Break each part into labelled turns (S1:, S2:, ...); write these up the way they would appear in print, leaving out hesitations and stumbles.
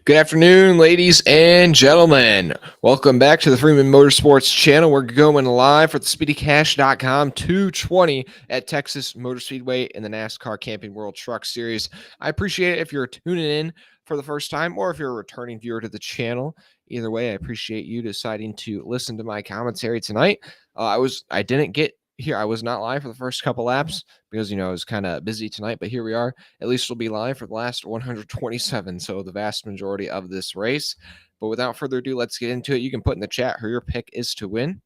S1: Good afternoon, ladies and gentlemen. Welcome back to the Freeman Motorsports channel. We're going live for the SpeedyCash.com 220 at Texas Motor Speedway in the NASCAR Camping World Truck Series. I appreciate it if you're tuning in for the first time or if you're a returning viewer to the channel. Either way, I appreciate you deciding to listen to my commentary tonight. I didn't get here. I was not live for the first couple laps because, I was kind of busy tonight, but here we are. At least we'll be live for the last 127, so the vast majority of this race. But without further ado, let's get into it. You can put in the chat who your pick is to win.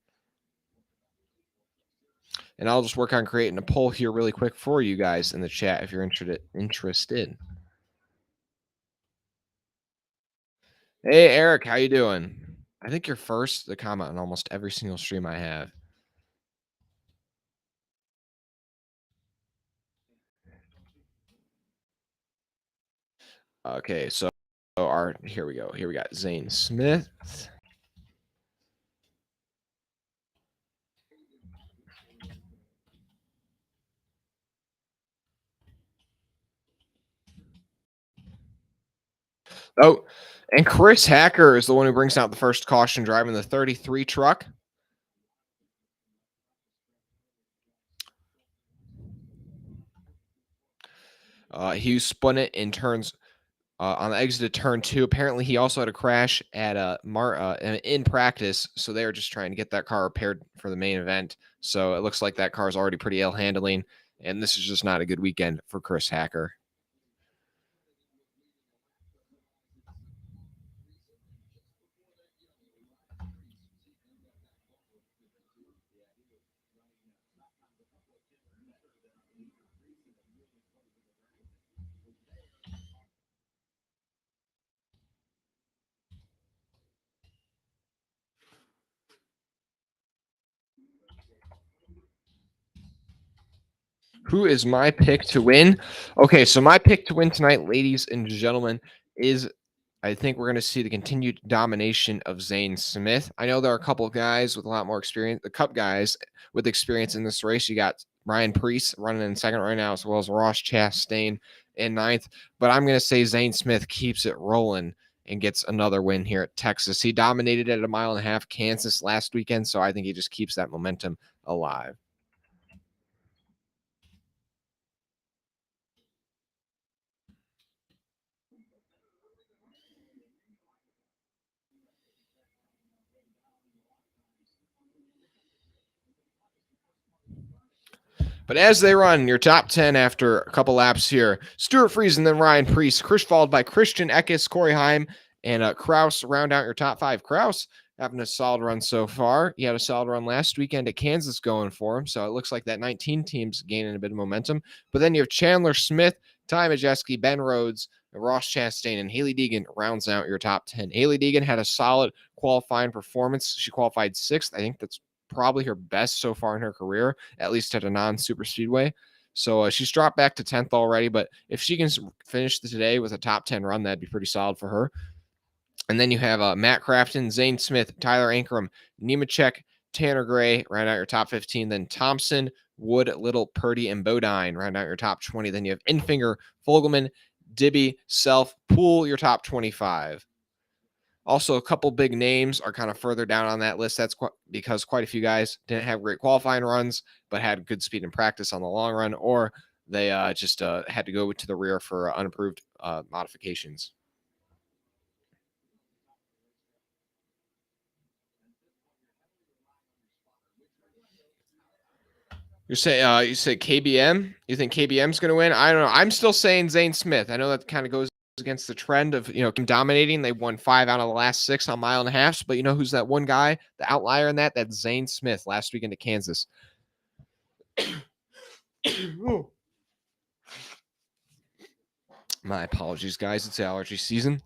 S1: And I'll just work on creating a poll here really quick for you guys in the chat if you're interested. Hey, Eric, how you doing? I think you're first to comment on almost every single stream I have. Okay, so here we go. Here we got Zane Smith. Oh, and Chris Hacker is the one who brings out the first caution driving the 33 truck. He spun it in turns on the exit of turn 2. Apparently, he also had a crash at in practice, so they were just trying to get that car repaired for the main event. So it looks like that car is already pretty ill handling, and this is just not a good weekend for Chris Hacker. Who is my pick to win? Okay, so my pick to win tonight, ladies and gentlemen, is I think we're going to see the continued domination of Zane Smith. I know there are a couple of guys with a lot more experience, the Cup guys with experience in this race. You got Ryan Preece running in second right now, as well as Ross Chastain in ninth. But I'm going to say Zane Smith keeps it rolling and gets another win here at Texas. He dominated at 1.5 miles Kansas last weekend, so I think he just keeps that momentum alive. But as they run your top 10 after a couple laps here, Stuart Friesen, then Ryan Preece, Chris followed by Christian Eckes, Corey Heim, and Kraus round out your top 5. Kraus having a solid run so far. He had a solid run last weekend at Kansas going for him, so it looks like that 19 team's gaining a bit of momentum. But then you have Chandler Smith, Ty Majeski, Ben Rhodes, Ross Chastain, and Hailie Deegan rounds out your top 10. Hailie Deegan had a solid qualifying performance. She qualified 6th. I think that's probably her best so far in her career, at least at a non-super speedway. So she's dropped back to 10th already, but if she can finish today with a top 10 run, that'd be pretty solid for her. And then you have Matt Crafton, Zane Smith, Tyler Ankrum, Nemechek, Tanner Gray, round out your top 15. Then Thompson, Wood, Little, Purdy, and Bodine round out your top 20. Then you have Infinger, Fogelman, Dibby, Self, Poole, your top 25. Also, a couple big names are kind of further down on that list. That's because quite a few guys didn't have great qualifying runs, but had good speed in practice on the long run, or they just had to go to the rear for unapproved modifications. You say KBM? You think KBM's going to win? I don't know. I'm still saying Zane Smith. I know that kind of goes against the trend of dominating. They won 5 out of the last 6 on 1.5 miles, but you know who's that one guy, the outlier in that? That's Zane Smith last weekend at Kansas. My apologies, guys. It's allergy season.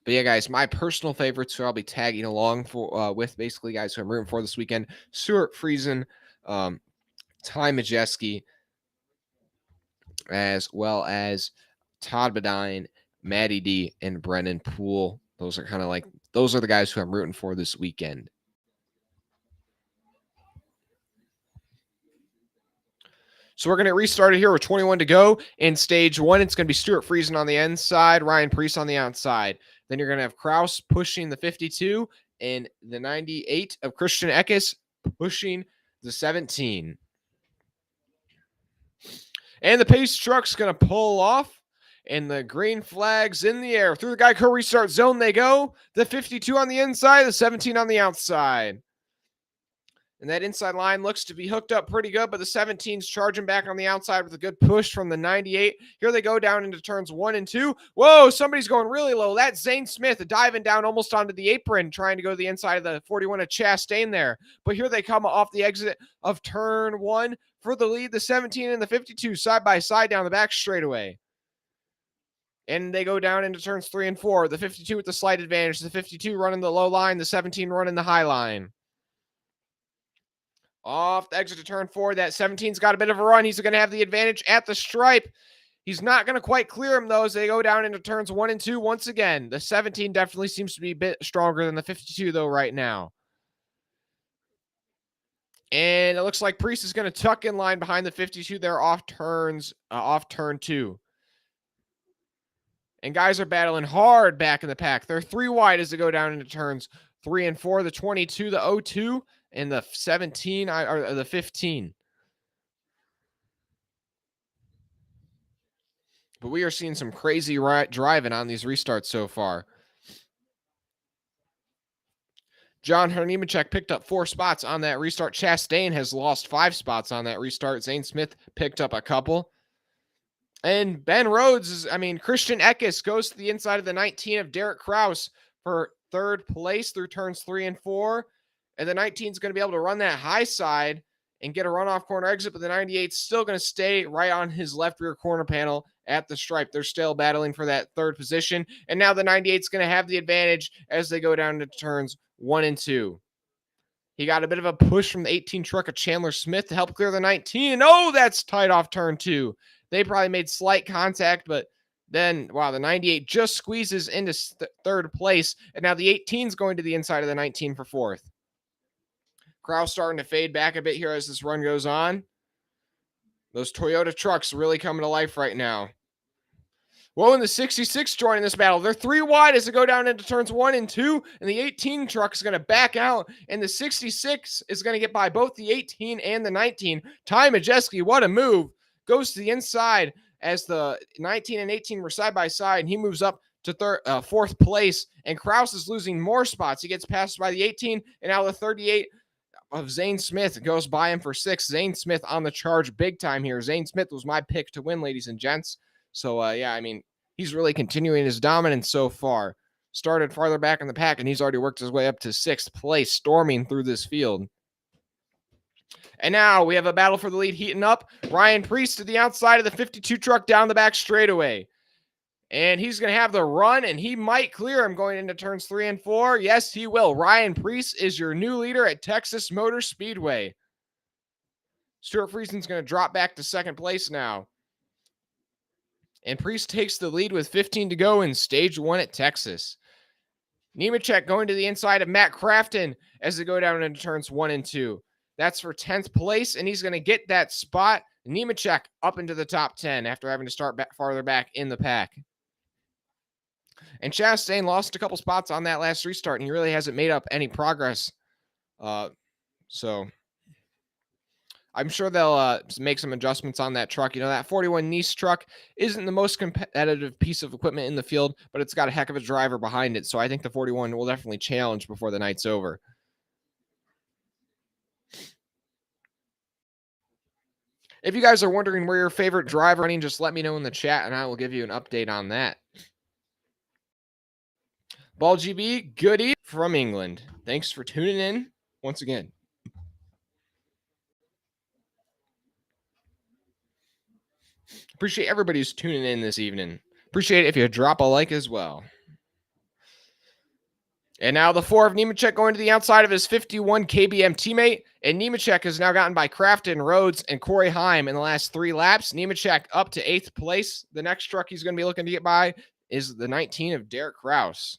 S1: But yeah, guys, my personal favorites who I'll be tagging along for with basically guys who I'm rooting for this weekend: Stuart Friesen, Ty Majeski, as well as Todd Bodine, Matty D, and Brennan Poole. Those are the guys who I'm rooting for this weekend. So we're going to restart it here with 21 to go. In stage one, it's going to be Stuart Friesen on the inside, Ryan Preece on the outside. Then you're going to have Kraus pushing the 52 and the 98 of Christian Eckes pushing the 17. And the pace truck's going to pull off, and the green flag's in the air. Through the Geico restart zone they go. The 52 on the inside, the 17 on the outside. And that inside line looks to be hooked up pretty good, but the 17's charging back on the outside with a good push from the 98. Here they go down into turns 1 and 2. Whoa, somebody's going really low. That's Zane Smith diving down almost onto the apron, trying to go to the inside of the 41 of Chastain there. But here they come off the exit of turn 1 for the lead. The 17 and the 52 side by side down the back straightaway. And they go down into turns 3 and 4. The 52 with the slight advantage. The 52 running the low line. The 17 running the high line. Off the exit to turn 4. That 17's got a bit of a run. He's going to have the advantage at the stripe. He's not going to quite clear him, though, as they go down into turns 1 and 2 once again. The 17 definitely seems to be a bit stronger than the 52, though, right now. And it looks like Preece is going to tuck in line behind the 52 there off turn 2. And guys are battling hard back in the pack. They're 3 wide as they go down into turns 3 and 4. The 22, the 02, and the 17, or the 15. But we are seeing some crazy driving on these restarts so far. John Nemechek picked up 4 spots on that restart. Chastain has lost 5 spots on that restart. Zane Smith picked up a couple. And Ben Rhodes Christian Eckes goes to the inside of the 19 of Derek Kraus for 3rd place through turns 3 and 4. And the 19 is going to be able to run that high side and get a runoff corner exit, but the 98 is still going to stay right on his left rear corner panel at the stripe. They're still battling for that 3rd position. And now the 98 is going to have the advantage as they go down to turns 1 and 2. He got a bit of a push from the 18 truck of Chandler Smith to help clear the 19. Oh, that's tight off turn 2. They probably made slight contact, but then, wow, the 98 just squeezes into 3rd place. And now the 18 is going to the inside of the 19 for 4th. Kraus starting to fade back a bit here as this run goes on. Those Toyota trucks really coming to life right now. Whoa, and the 66 joining this battle. They're 3 wide as they go down into turns 1 and 2, and the 18 truck is going to back out, and the 66 is going to get by both the 18 and the 19. Ty Majeski, what a move. Goes to the inside as the 19 and 18 were side by side, and he moves up to 4th place, and Kraus is losing more spots. He gets passed by the 18, and now the 38 of Zane Smith goes by him for 6th. Zane Smith on the charge big time here. Zane Smith was my pick to win, ladies and gents. So, he's really continuing his dominance so far. Started farther back in the pack, and he's already worked his way up to 6th place, storming through this field. And now we have a battle for the lead heating up. Ryan Preece to the outside of the 52 truck down the back straightaway. And he's going to have the run, and he might clear him going into turns 3 and 4. Yes, he will. Ryan Preece is your new leader at Texas Motor Speedway. Stuart Friesen's going to drop back to 2nd place now. And Preece takes the lead with 15 to go in stage 1 at Texas. Nemechek going to the inside of Matt Crafton as they go down into turns 1 and 2. That's for 10th place, and he's going to get that spot. Nemechek up into the top 10 after having to start farther back in the pack. And Chastain lost a couple spots on that last restart, and he really hasn't made up any progress. So I'm sure they'll make some adjustments on that truck. That 41 Nice truck isn't the most competitive piece of equipment in the field, but it's got a heck of a driver behind it. So I think the 41 will definitely challenge before the night's over. If you guys are wondering where your favorite driver running, just let me know in the chat, and I will give you an update on that. Ball GB, good evening from England. Thanks for tuning in once again. Appreciate everybody who's tuning in this evening. Appreciate it if you drop a like as well. And now the 4 of Nemechek going to the outside of his 51 KBM teammate. And Nemechek has now gotten by Crafton, Rhodes, and Corey Heim in the last 3 laps. Nemechek up to 8th place. The next truck he's going to be looking to get by is the 19 of Derek Kraus.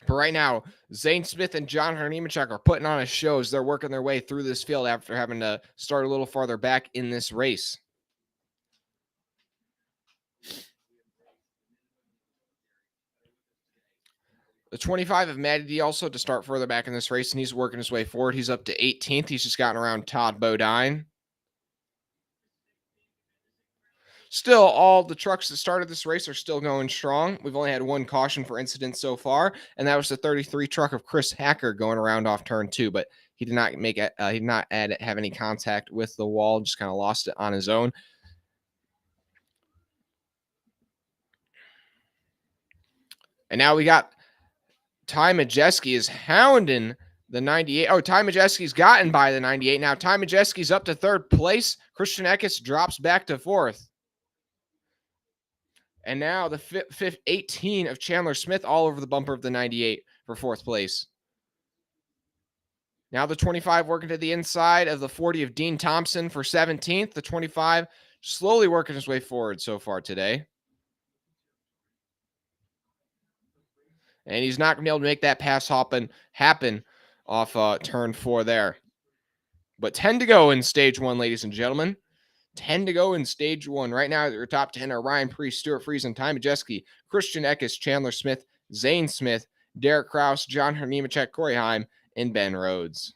S1: But right now, Zane Smith and John Nemechek are putting on a show as they're working their way through this field after having to start a little farther back in this race. The 25 of Matty D also to start further back in this race, and he's working his way forward. He's up to 18th. He's just gotten around Todd Bodine. Still, all the trucks that started this race are still going strong. We've only had one caution for incidents so far, and that was the 33 truck of Chris Hacker going around off turn 2, but he did not make it. He did not have any contact with the wall, just kind of lost it on his own. And now we got Ty Majeski is hounding the 98. Oh, Ty Majeski's gotten by the 98. Now Ty Majeski's up to third place. Christian Eckes drops back to fourth. And now the fifth 18 of Chandler Smith all over the bumper of the 98 for fourth place. Now the 25 working to the inside of the 40 of Dean Thompson for 17th. The 25 slowly working his way forward so far today. And he's not going to be able to make that pass happen off turn 4 there. But 10 to go in stage 1, ladies and gentlemen. 10 to go in stage 1. Right now, your top 10 are Ryan Preece, Stuart Friesen, Ty Majeski, Christian Eckes, Chandler Smith, Zane Smith, Derek Kraus, John Nemechek, Corey Heim, and Ben Rhodes.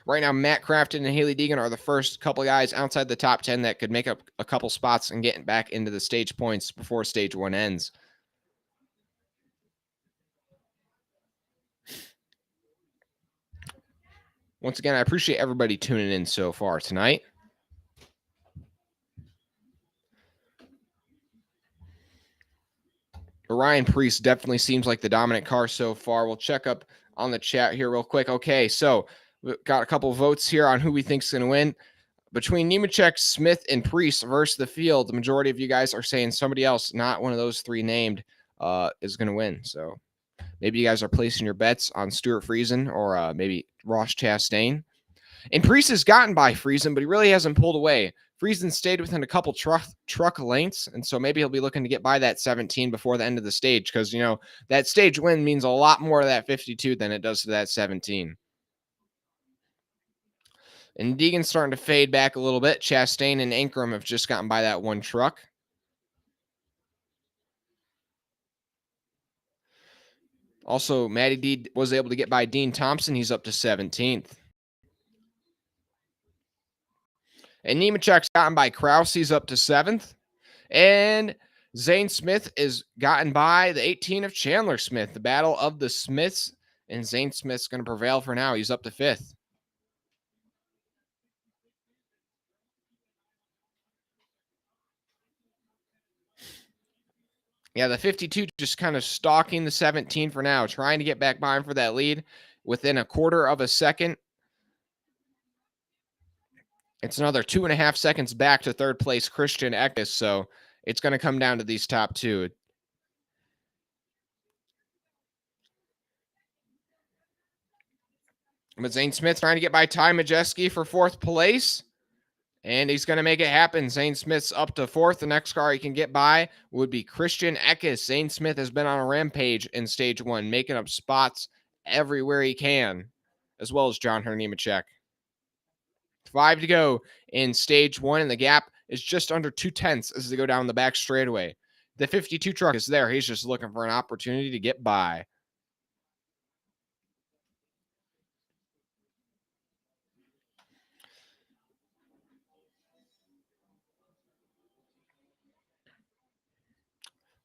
S1: Right now, Matt Crafton and Haley Deegan are the first couple guys outside the top 10 that could make up a couple spots and get back into the stage points before stage 1 ends. Once again, I appreciate everybody tuning in so far tonight. Ryan Preece definitely seems like the dominant car so far. We'll check up on the chat here real quick. Okay, so we've got a couple of votes here on who we think is going to win. Between Nemechek, Smith, and Preece versus the field, the majority of you guys are saying somebody else, not one of those three named, is going to win. So maybe you guys are placing your bets on Stuart Friesen or maybe Ross Chastain. And Preece has gotten by Friesen, but he really hasn't pulled away. Friesen stayed within a couple truck lengths, and so maybe he'll be looking to get by that 17 before the end of the stage because, you know, that stage win means a lot more to that 52 than it does to that 17. And Deegan's starting to fade back a little bit. Chastain and Ankrum have just gotten by that one truck. Also, Matty D was able to get by Dean Thompson. He's up to 17th. And Nemechek's gotten by Kraus. He's up to 7th. And Zane Smith is gotten by the 18 of Chandler Smith. The battle of the Smiths. And Zane Smith's going to prevail for now. He's up to 5th. Yeah, the 52 just kind of stalking the 17 for now, trying to get back by him for that lead within a quarter of a second. It's another 2.5 seconds back to third place Christian Eckes, so it's going to come down to these top two. But Zane Smith trying to get by Ty Majeski for fourth place. And he's going to make it happen. Zane Smith's up to fourth. The next car he can get by would be Christian Eckes. Zane Smith has been on a rampage in stage 1, making up spots everywhere he can, as well as John Nemechek. 5 to go in stage 1, and the gap is just under 0.2 as they go down the back straightaway. The 52 truck is there. He's just looking for an opportunity to get by.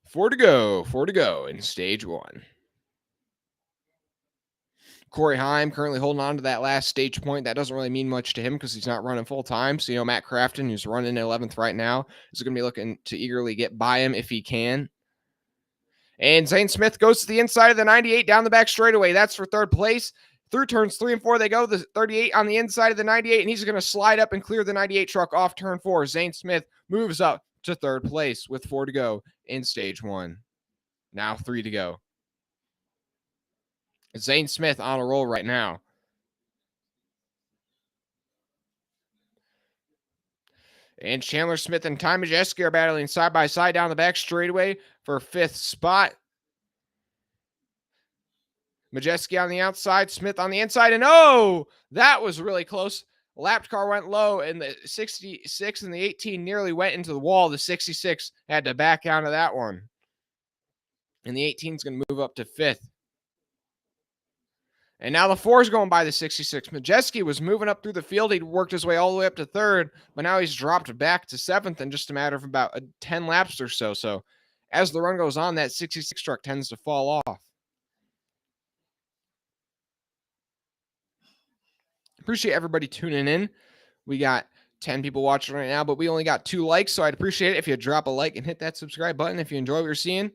S1: Four to go in stage 1. Corey Heim currently holding on to that last stage point. That doesn't really mean much to him because he's not running full time. So, you know, Matt Crafton, who's running 11th right now, is going to be looking to eagerly get by him if he can. And Zane Smith goes to the inside of the 98 down the back straightaway. That's for third place. Through turns 3 and 4, they go. The 38 on the inside of the 98, and he's going to slide up and clear the 98 truck off turn 4. Zane Smith moves up to third place with 4 to go in stage 1. Now 3 to go. Zane Smith on a roll right now. And Chandler Smith and Ty Majeski are battling side by side down the back straightaway for 5th spot. Majeski on the outside, Smith on the inside, and oh, that was really close. Lapped car went low, and the 66 and the 18 nearly went into the wall. The 66 had to back out of that one. And the 18 is going to move up to 5th. And now the 4 is going by the 66. Majeski was moving up through the field. He'd worked his way all the way up to 3rd, but now he's dropped back to 7th in just a matter of about 10 laps or so. So as the run goes on, that 66 truck tends to fall off. Appreciate everybody tuning in. We got 10 people watching right now, but we only got 2 likes, so I'd appreciate it if you drop a like and hit that subscribe button if you enjoy what you're seeing.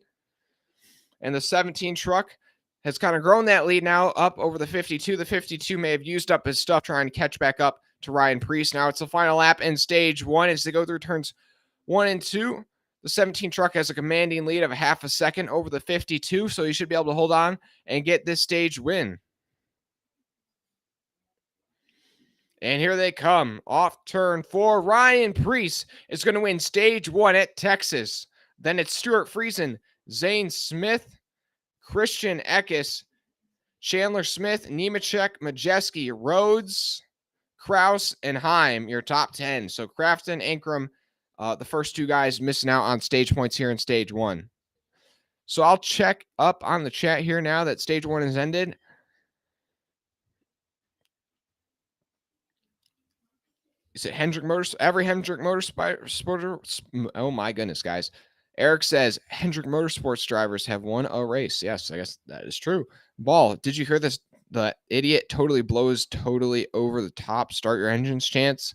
S1: And the 17 truck has kind of grown that lead now up over the 52. The 52 may have used up his stuff trying to catch back up to Ryan Preece. Now it's the final lap in stage 1 as they go through turns 1 and 2. The 17 truck has a commanding lead of a half a second over the 52, so he should be able to hold on and get this stage win. And here they come. Off turn 4. Ryan Preece is going to win stage 1 at Texas. Then it's Stuart Friesen, Zane Smith, Christian Eckes, Chandler Smith, Nemechek, Majeski, Rhodes, Kraus, and Heim, your top 10. So Crafton, Ankrum, the first 2 guys missing out on stage points here in stage 1. So I'll check up on the chat here now that stage 1 has ended. Is it Hendrick Motors? Every Hendrick Motorsporter? Oh my goodness, guys. Eric says Hendrick Motorsports drivers have won a race. Yes, I guess that is true. Ball, did you hear this? The idiot totally blows totally over the top. Start your engines chance.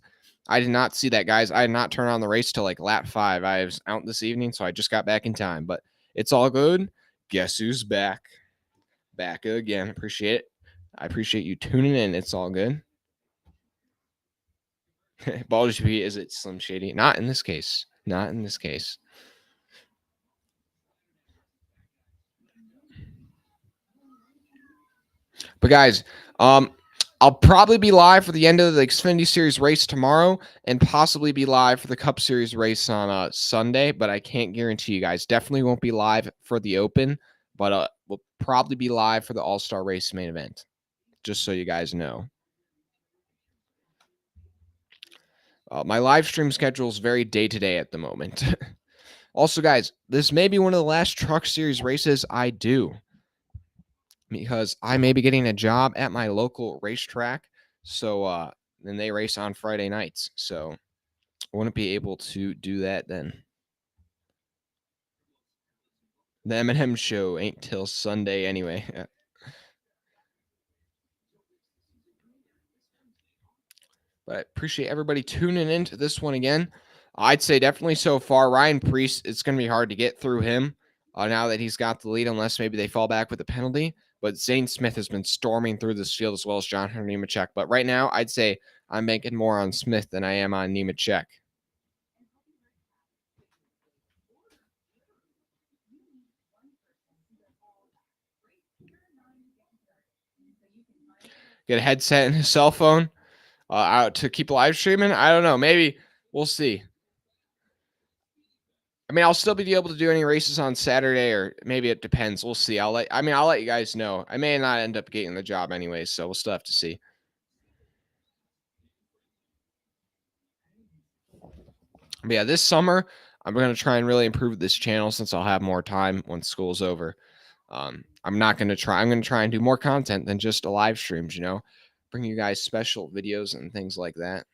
S1: I did not see that, guys. I did not turn on the race till like lap 5. I was out this evening, so I just got back in time. But it's all good. Guess who's back? Back again. Appreciate it. I appreciate you tuning in. It's all good. Ball GP, is it Slim Shady? Not in this case. Not in this case. But guys, I'll probably be live for the end of the Xfinity Series race tomorrow and possibly be live for the Cup Series race on Sunday, but I can't guarantee you guys. Definitely won't be live for the Open, but we'll probably be live for the All-Star race main event, just so you guys know. My live stream schedule is very day-to-day at the moment. Also, guys, this may be one of the last Truck Series races I do, because I may be getting a job at my local racetrack. So then they race on Friday nights. So I wouldn't be able to do that then. The M&M show ain't till Sunday anyway. But I appreciate everybody tuning into this one again. I'd say definitely so far, Ryan Preece, it's going to be hard to get through him now that he's got the lead, unless maybe they fall back with a penalty. But Zane Smith has been storming through this field as well as John Henry Nemechek. But right now, I'd say I'm banking more on Smith than I am on Nemechek. Get a headset and his cell phone out to keep live streaming. I don't know. Maybe we'll see. I mean, I'll still be able to do any races on Saturday, or maybe it depends. We'll see. I'll let you guys know. I may not end up getting the job anyway, so we'll still have to see. But yeah, this summer I'm going to try and really improve this channel since I'll have more time once school's over. I'm going to try and do more content than just a live streams, bring you guys special videos and things like that.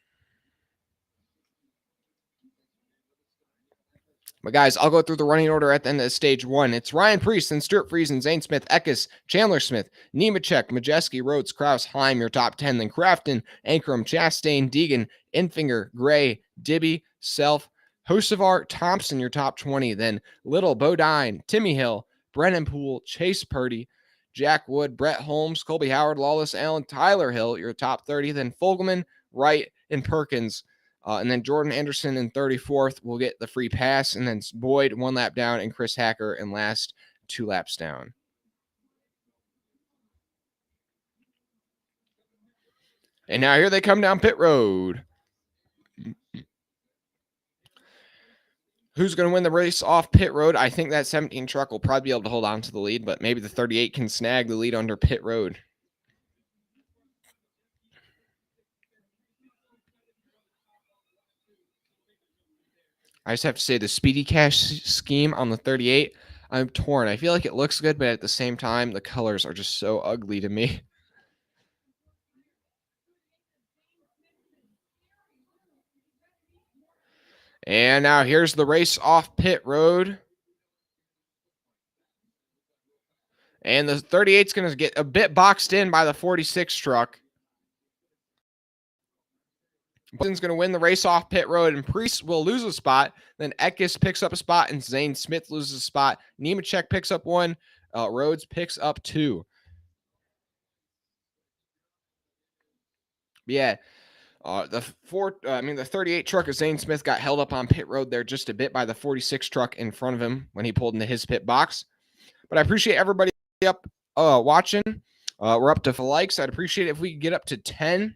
S1: But guys, I'll go through the running order at the end of stage 1. It's Ryan Preece, then Stuart Friesen, Zane Smith, Eckes, Chandler Smith, Nemechek, Majeski, Rhodes, Kraus, Heim, your top 10. Then Crafton, Ankrum, Chastain, Deegan, Infinger, Gray, Dibby, Self, Hocevar, Thompson, your top 20. Then Little, Bodine, Timmy Hill, Brennan Poole, Chase Purdy, Jack Wood, Brett Holmes, Colby Howard, Lawless Allen, Tyler Hill, your top 30. Then Fogelman, Wright, and Perkins. And then Jordan Anderson in 34th will get the free pass. And then Boyd 1 lap down, and Chris Hacker in last 2 laps down. And now here they come down pit road. Who's going to win the race off pit road? I think that 17 truck will probably be able to hold on to the lead, but maybe the 38 can snag the lead under pit road. I just have to say the Speedy Cash scheme on the 38, I'm torn. I feel like it looks good, but at the same time, the colors are just so ugly to me. And now here's the race off pit road. And the 38's going to get a bit boxed in by the 46 truck. Button's going to win the race off pit road, and Priest will lose a spot. Then Eckes picks up a spot, and Zane Smith loses a spot. Nemechek picks up one. Rhodes picks up two. Yeah. The 38 truck of Zane Smith got held up on pit road there just a bit by the 46 truck in front of him when he pulled into his pit box. But I appreciate everybody up watching. We're up to likes. I'd appreciate it if we could get up to 10.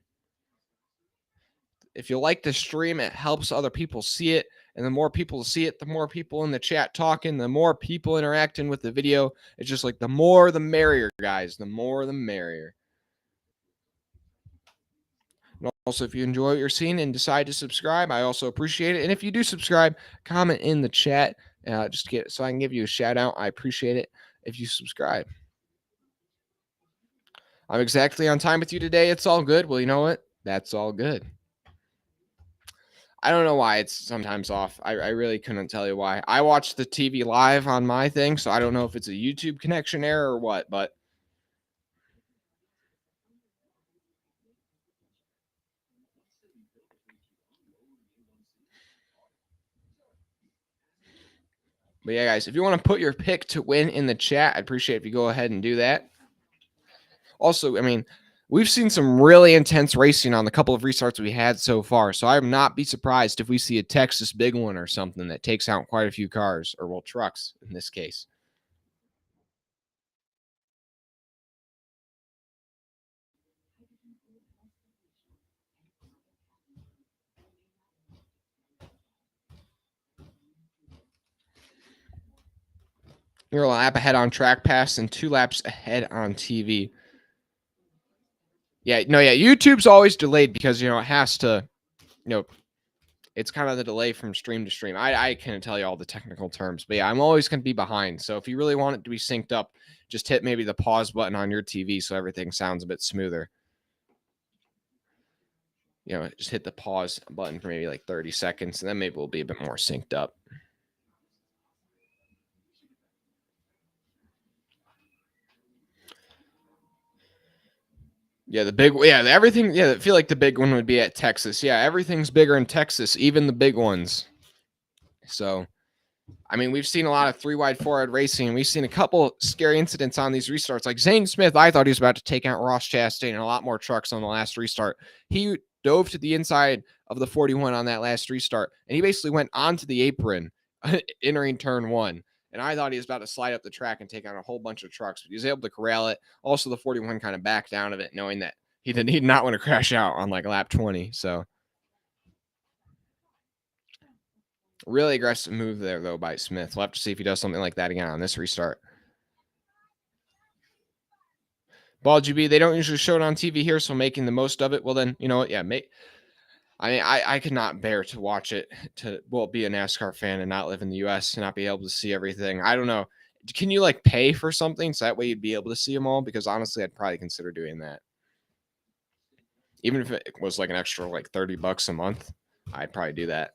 S1: If you like the stream, it helps other people see it. And the more people see it, the more people in the chat talking, the more people interacting with the video. It's just like the more the merrier, guys. The more the merrier. And also, if you enjoy what you're seeing and decide to subscribe, I also appreciate it. And if you do subscribe, comment in the chat just to get so I can give you a shout out. I appreciate it if you subscribe. I'm exactly on time with you today. It's all good. Well, you know what? That's all good. I don't know why it's sometimes off. I really couldn't tell you why. I watch the TV live on my thing, so I don't know if it's a YouTube connection error or what, but yeah, guys, if you want to put your pick to win in the chat, I'd appreciate if you go ahead and do that. Also, I mean, we've seen some really intense racing on the couple of restarts we had so far, so I would not be surprised if we see a Texas big one or something that takes out quite a few cars, or well, trucks in this case. You're a lap ahead on track pass and 2 laps ahead on TV. Yeah, no, yeah, YouTube's always delayed because, it has to, it's kind of the delay from stream to stream. I can't tell you all the technical terms, but yeah, I'm always going to be behind. So if you really want it to be synced up, just hit maybe the pause button on your TV so everything sounds a bit smoother. Just hit the pause button for maybe like 30 seconds, and then maybe we'll be a bit more synced up. Yeah, everything. Yeah, I feel like the big one would be at Texas. Yeah, everything's bigger in Texas, even the big ones. So, I mean, we've seen a lot of 3-wide, 4-wide racing. We've seen a couple scary incidents on these restarts. Like Zane Smith, I thought he was about to take out Ross Chastain and a lot more trucks on the last restart. He dove to the inside of the 41 on that last restart, and he basically went onto the apron entering turn 1. And I thought he was about to slide up the track and take out a whole bunch of trucks, but he was able to corral it. Also, the 41 kind of backed down of it, knowing that he did not want to crash out on like lap 20. So really aggressive move there, though, by Smith. We'll have to see if he does something like that again on this restart. Ball GB, they don't usually show it on TV here, so making the most of it. Well, then, you know what? Yeah, I could not bear to watch it, be a NASCAR fan and not live in the US and not be able to see everything. I don't know. Can you like pay for something so that way you'd be able to see them all? Because honestly, I'd probably consider doing that. Even if it was like an extra like $30 a month, I'd probably do that.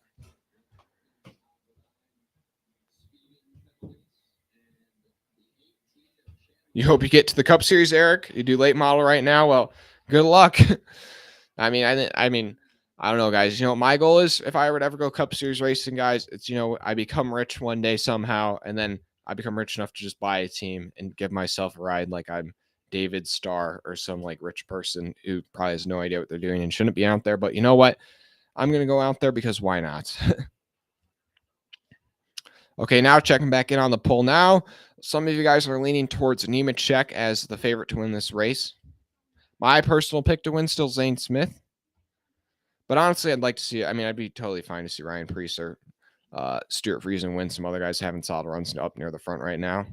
S1: You hope you get to the Cup Series, Eric. You do late model right now. Well, good luck. I mean, I don't know, guys. My goal is if I would ever go Cup Series racing, guys, it's, I become rich one day somehow, and then I become rich enough to just buy a team and give myself a ride like I'm David Starr or some like rich person who probably has no idea what they're doing and shouldn't be out there. But you know what? I'm going to go out there because why not? Okay, now checking back in on the poll now. Some of you guys are leaning towards Nemechek as the favorite to win this race. My personal pick to win still Zane Smith. But honestly, I'd like to see, I'd be totally fine to see Ryan Preece or Stuart Friesen wins. Some other guys having solid runs up near the front right now.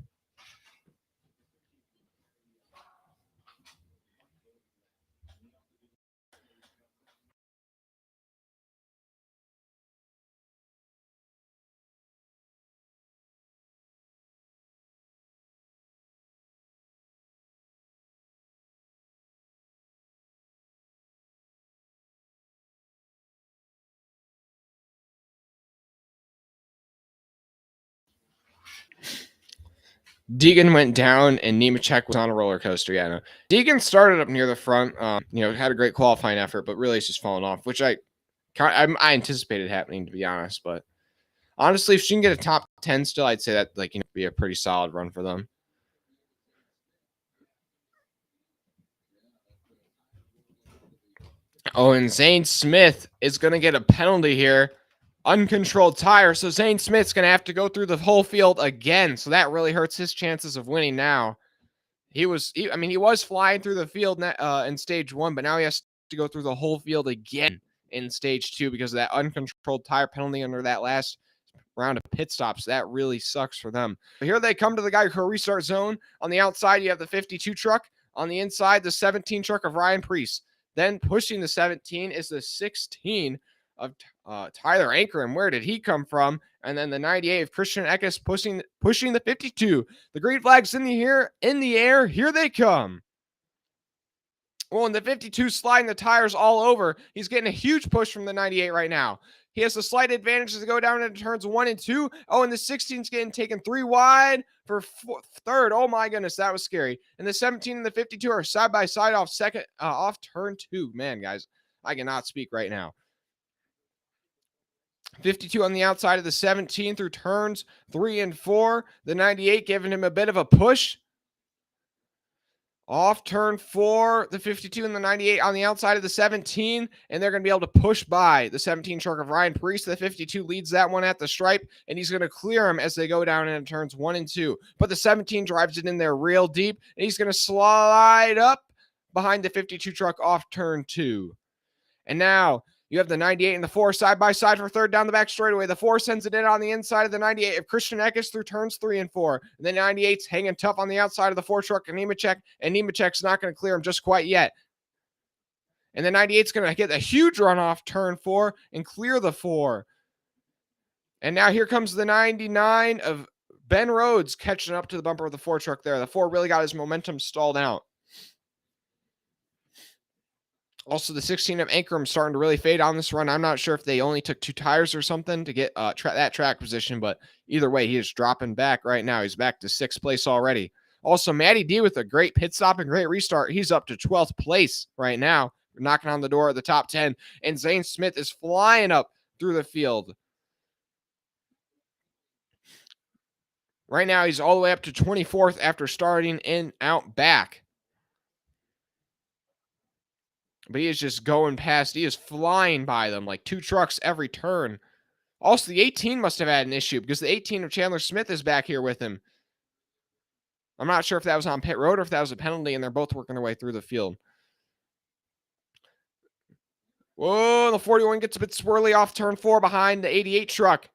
S1: Deegan went down and Nemechek was on a roller coaster. Yeah, no. Deegan started up near the front, had a great qualifying effort, but really it's just falling off, which I anticipated happening, to be honest. But honestly, if she can get a top 10 still, I'd say that be a pretty solid run for them. Oh, and Zane Smith is going to get a penalty here. Uncontrolled tire. So Zane Smith's going to have to go through the whole field again. So that really hurts his chances of winning now. He was flying through the field in stage 1, but now he has to go through the whole field again in stage 2 because of that uncontrolled tire penalty under that last round of pit stops. That really sucks for them. But here they come to the Geico restart zone. On the outside, you have the 52 truck. On the inside, the 17 truck of Ryan Preece. Then pushing the 17 is the 16 of Tyler Ankrum. Where did he come from? And then the 98 of Christian Eckes pushing the 52. The green flag's in the air. Here they come. Well, and the 52 sliding the tires all over. He's getting a huge push from the 98 right now. He has a slight advantage to go down into turns 1 and 2. Oh, and the 16's getting taken 3 wide for third. Oh my goodness, that was scary. And the 17 and the 52 are side by side off turn 2. Man, guys, I cannot speak right now. 52 on the outside of the 17 through turns 3 and 4. The 98 giving him a bit of a push. Off turn 4, the 52 and the 98 on the outside of the 17, and they're going to be able to push by the 17 truck of Ryan Preece. The 52 leads that one at the stripe, and he's going to clear him as they go down into turns 1 and 2. But the 17 drives it in there real deep, and he's going to slide up behind the 52 truck off turn 2. And now you have the 98 and the 4 side by side for third down the back straightaway. The 4 sends it in on the inside of the 98 of Christian Eckes through turns 3 and 4. And the 98's hanging tough on the outside of the 4 truck of Nemechek, and Nemechek's not going to clear him just quite yet. And the 98's going to get a huge run off turn 4 and clear the 4. And now here comes the 99 of Ben Rhodes catching up to the bumper of the 4 truck there. The 4 really got his momentum stalled out. Also, the 16 of Ankrum starting to really fade on this run. I'm not sure if they only took 2 tires or something to get that track position, but either way, he is dropping back right now. He's back to 6th place already. Also, Matty D with a great pit stop and great restart. He's up to 12th place right now, knocking on the door of the top 10. And Zane Smith is flying up through the field. Right now, he's all the way up to 24th after starting in out back. But he is just going past. He is flying by them like 2 trucks every turn. Also, the 18 must have had an issue because the 18 of Chandler Smith is back here with him. I'm not sure if that was on pit road or if that was a penalty, and they're both working their way through the field. Whoa, the 41 gets a bit swirly off turn 4 behind the 88 truck.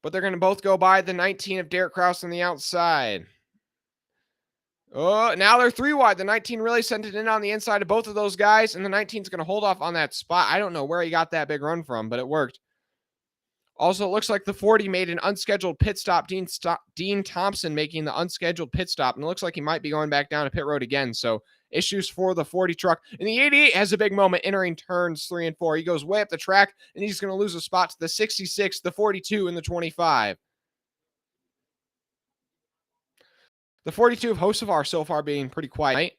S1: But they're going to both go by the 19 of Derek Kraus on the outside. Oh, now they're 3 wide. The 19 really sent it in on the inside of both of those guys, and the 19's going to hold off on that spot. I don't know where he got that big run from, but it worked. Also, it looks like the 40 made an unscheduled pit stop. Dean Thompson making the unscheduled pit stop, and it looks like he might be going back down to pit road again. So issues for the 40 truck. And the 88 has a big moment entering turns 3 and 4. He goes way up the track, and he's going to lose a spot to the 66, the 42, and the 25. The 42 of Hocevar so far being pretty quiet. Right?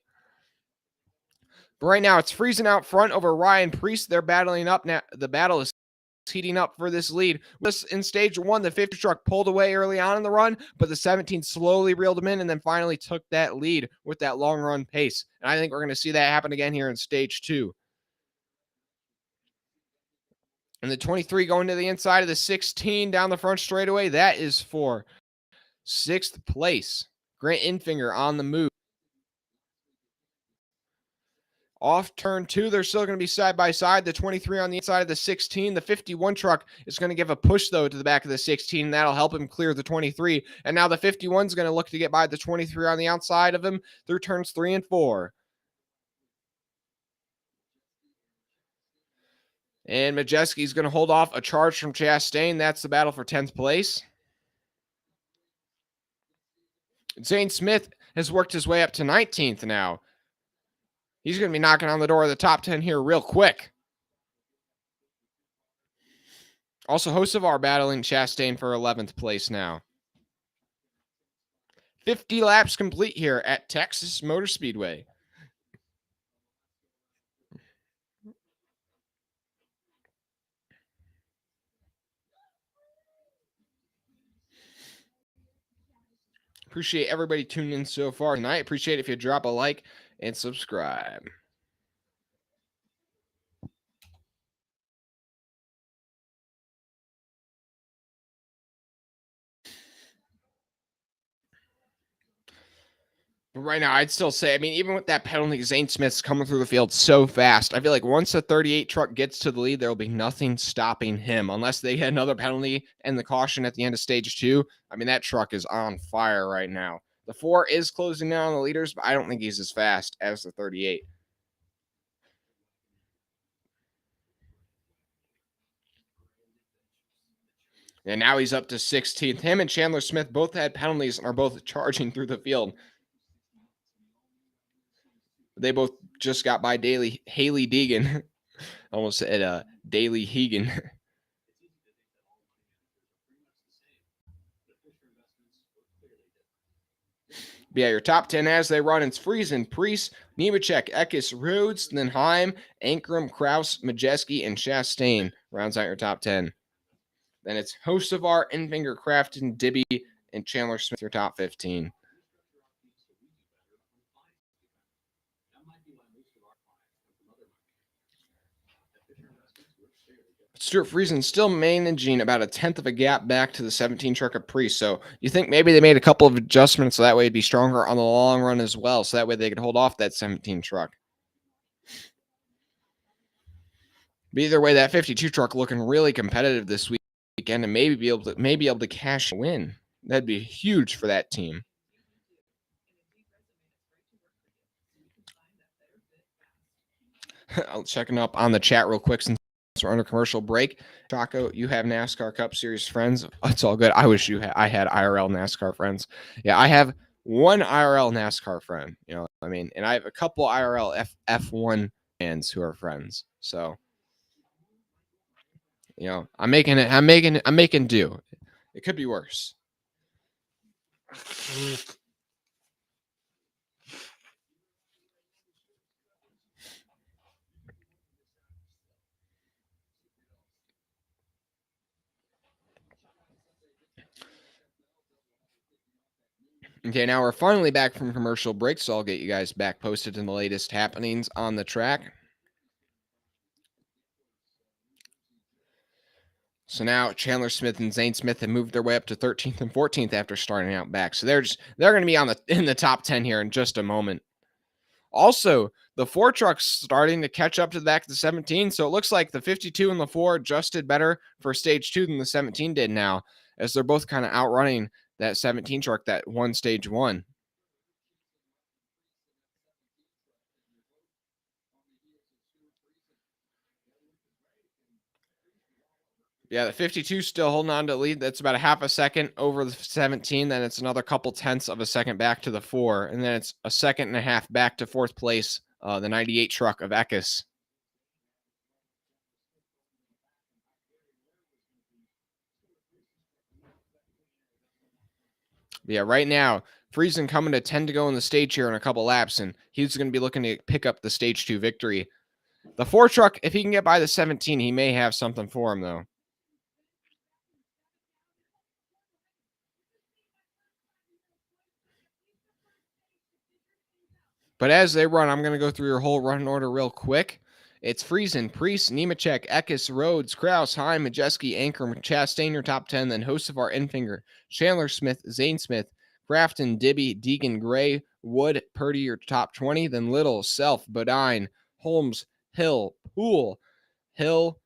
S1: But right now, it's freezing out front over Ryan Preece. They're battling up now. The battle is heating up for this lead. In stage 1, the 50 truck pulled away early on in the run, but the 17 slowly reeled him in and then finally took that lead with that long run pace. And I think we're going to see that happen again here in stage 2. And the 23 going to the inside of the 16 down the front straightaway. That is for 6th place. Grant Infinger on the move. Off turn 2, they're still going to be side by side. The 23 on the inside of the 16. The 51 truck is going to give a push, though, to the back of the 16. That'll help him clear the 23. And now the 51 is going to look to get by the 23 on the outside of him through turns 3 and 4. And Majeski's going to hold off a charge from Chastain. That's the battle for 10th place. Zane Smith has worked his way up to 19th now. He's going to be knocking on the door of the top 10 here real quick. Also, Hocevar battling Chastain for 11th place now. 50 laps complete here at Texas Motor Speedway. Appreciate everybody tuning in so far tonight. Appreciate it if you drop a like and subscribe. But right now, I'd still say, I mean, even with that penalty, Zane Smith's coming through the field so fast. I feel like once the 38 truck gets to the lead, there will be nothing stopping him unless they get another penalty and the caution at the end of stage 2. I mean, that truck is on fire right now. The 4 is closing in on the leaders, but I don't think he's as fast as the 38. And now he's up to 16th. Him and Chandler Smith both had penalties and are both charging through the field. They both just got by Haley Deegan. Almost said Daily Hegan. But yeah, your top 10 as they run, it's Friesen, Priest, Nemechek, Eckes, Rhodes, then Heim, Ankrum, Kraus, Majeski, and Chastain rounds out your top 10. Then it's Hocevar, Enfinger, Crafton, Dibby, and Chandler Smith, your top 15. Stuart Friesen still managing about a tenth of a gap back to the 17 truck of Priest. So you think maybe they made a couple of adjustments so that way it'd be stronger on the long run as well. So that way they could hold off that 17 truck. But either way, that 52 truck looking really competitive this weekend and maybe be able to cash a win. That'd be huge for that team. I'll checking up on the chat real quick since we're under commercial break. Chaco, you have NASCAR Cup Series friends. It's all good. I wish I had IRL NASCAR friends. Yeah, I have one IRL NASCAR friend. You know, I mean, and I have a couple IRL F1 fans who are friends. So, you know, I'm making do. It could be worse. Okay, now we're finally back from commercial break, so I'll get you guys back posted in the latest happenings on the track. So now Chandler Smith and Zane Smith have moved their way up to 13th and 14th after starting out back. So they're going to be in the top 10 here in just a moment. Also, the 4 truck's starting to catch up to the back of the 17, so it looks like the 52 and the 4 adjusted better for stage 2 than the 17 did now, as they're both kind of outrunning that 17 truck that won stage 1. Yeah, the 52 still holding on to the lead. That's about a half a second over the 17. Then it's another couple tenths of a second back to the 4. And then it's a second and a half back to 4th place, the 98 truck of Eckes. Yeah, right now, Friesen coming to 10 to go in the stage here in a couple laps, and he's going to be looking to pick up the stage 2 victory. The 4 truck, if he can get by the 17, he may have something for him, though. But as they run, I'm going to go through your whole run order real quick. It's Friesen, Priest, Nemechek, Eckes, Rhodes, Kraus, Heim, Majeski, Ankrum, Chastain, your top 10, then Hocevar, Enfinger, Chandler Smith, Zane Smith, Crafton, Dibby, Deegan, Gray, Wood, Purdy, your top 20, then Little, Self, Bodine, Holmes, Hill, Poole, Hill,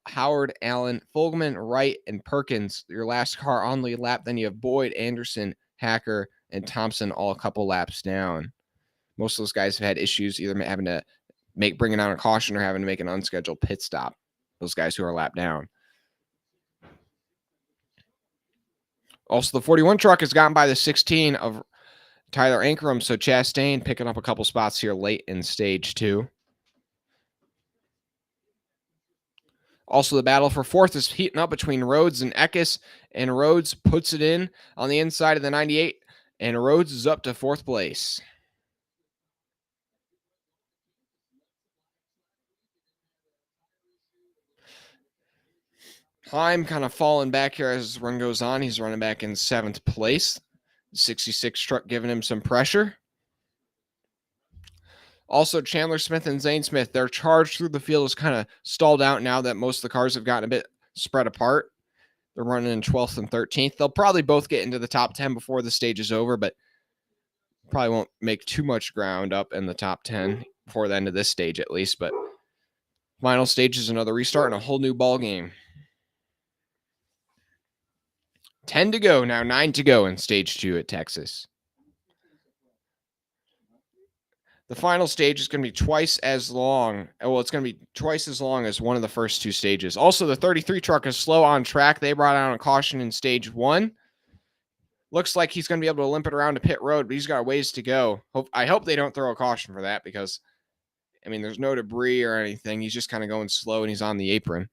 S1: Howard, Allen, Fogelman, Wright, and Perkins. Your last car on the lap. Then you have Boyd, Anderson, Hacker, and Thompson all a couple laps down. Most of those guys have had issues either having to bringing on a caution or having to make an unscheduled pit stop. Those guys who are lap down. Also, the 41 truck has gotten by the 16 of Tyler Ankrum, so Chastain picking up a couple spots here late in stage 2. Also, the battle for fourth is heating up between Rhodes and Eckes, and Rhodes puts it in on the inside of the 98, and Rhodes is up to fourth place. Heim kind of falling back here as the run goes on. He's running back in 7th place. 66 truck giving him some pressure. Also, Chandler Smith and Zane Smith, their charge through the field is kind of stalled out now that most of the cars have gotten a bit spread apart. They're running in 12th and 13th. They'll probably both get into the top 10 before the stage is over, but probably won't make too much ground up in the top 10 before the end of this stage at least. But final stage is another restart and a whole new ball game. 10 to go now, 9 to go in stage 2 at Texas. The final stage is going to be twice as long. Well, it's going to be twice as long as one of the first 2 stages. Also, the 33 truck is slow on track. They brought out a caution in stage 1. Looks like he's going to be able to limp it around to pit road, but he's got a ways to go. I hope they don't throw a caution for that because, I mean, there's no debris or anything. He's just kind of going slow, and he's on the apron.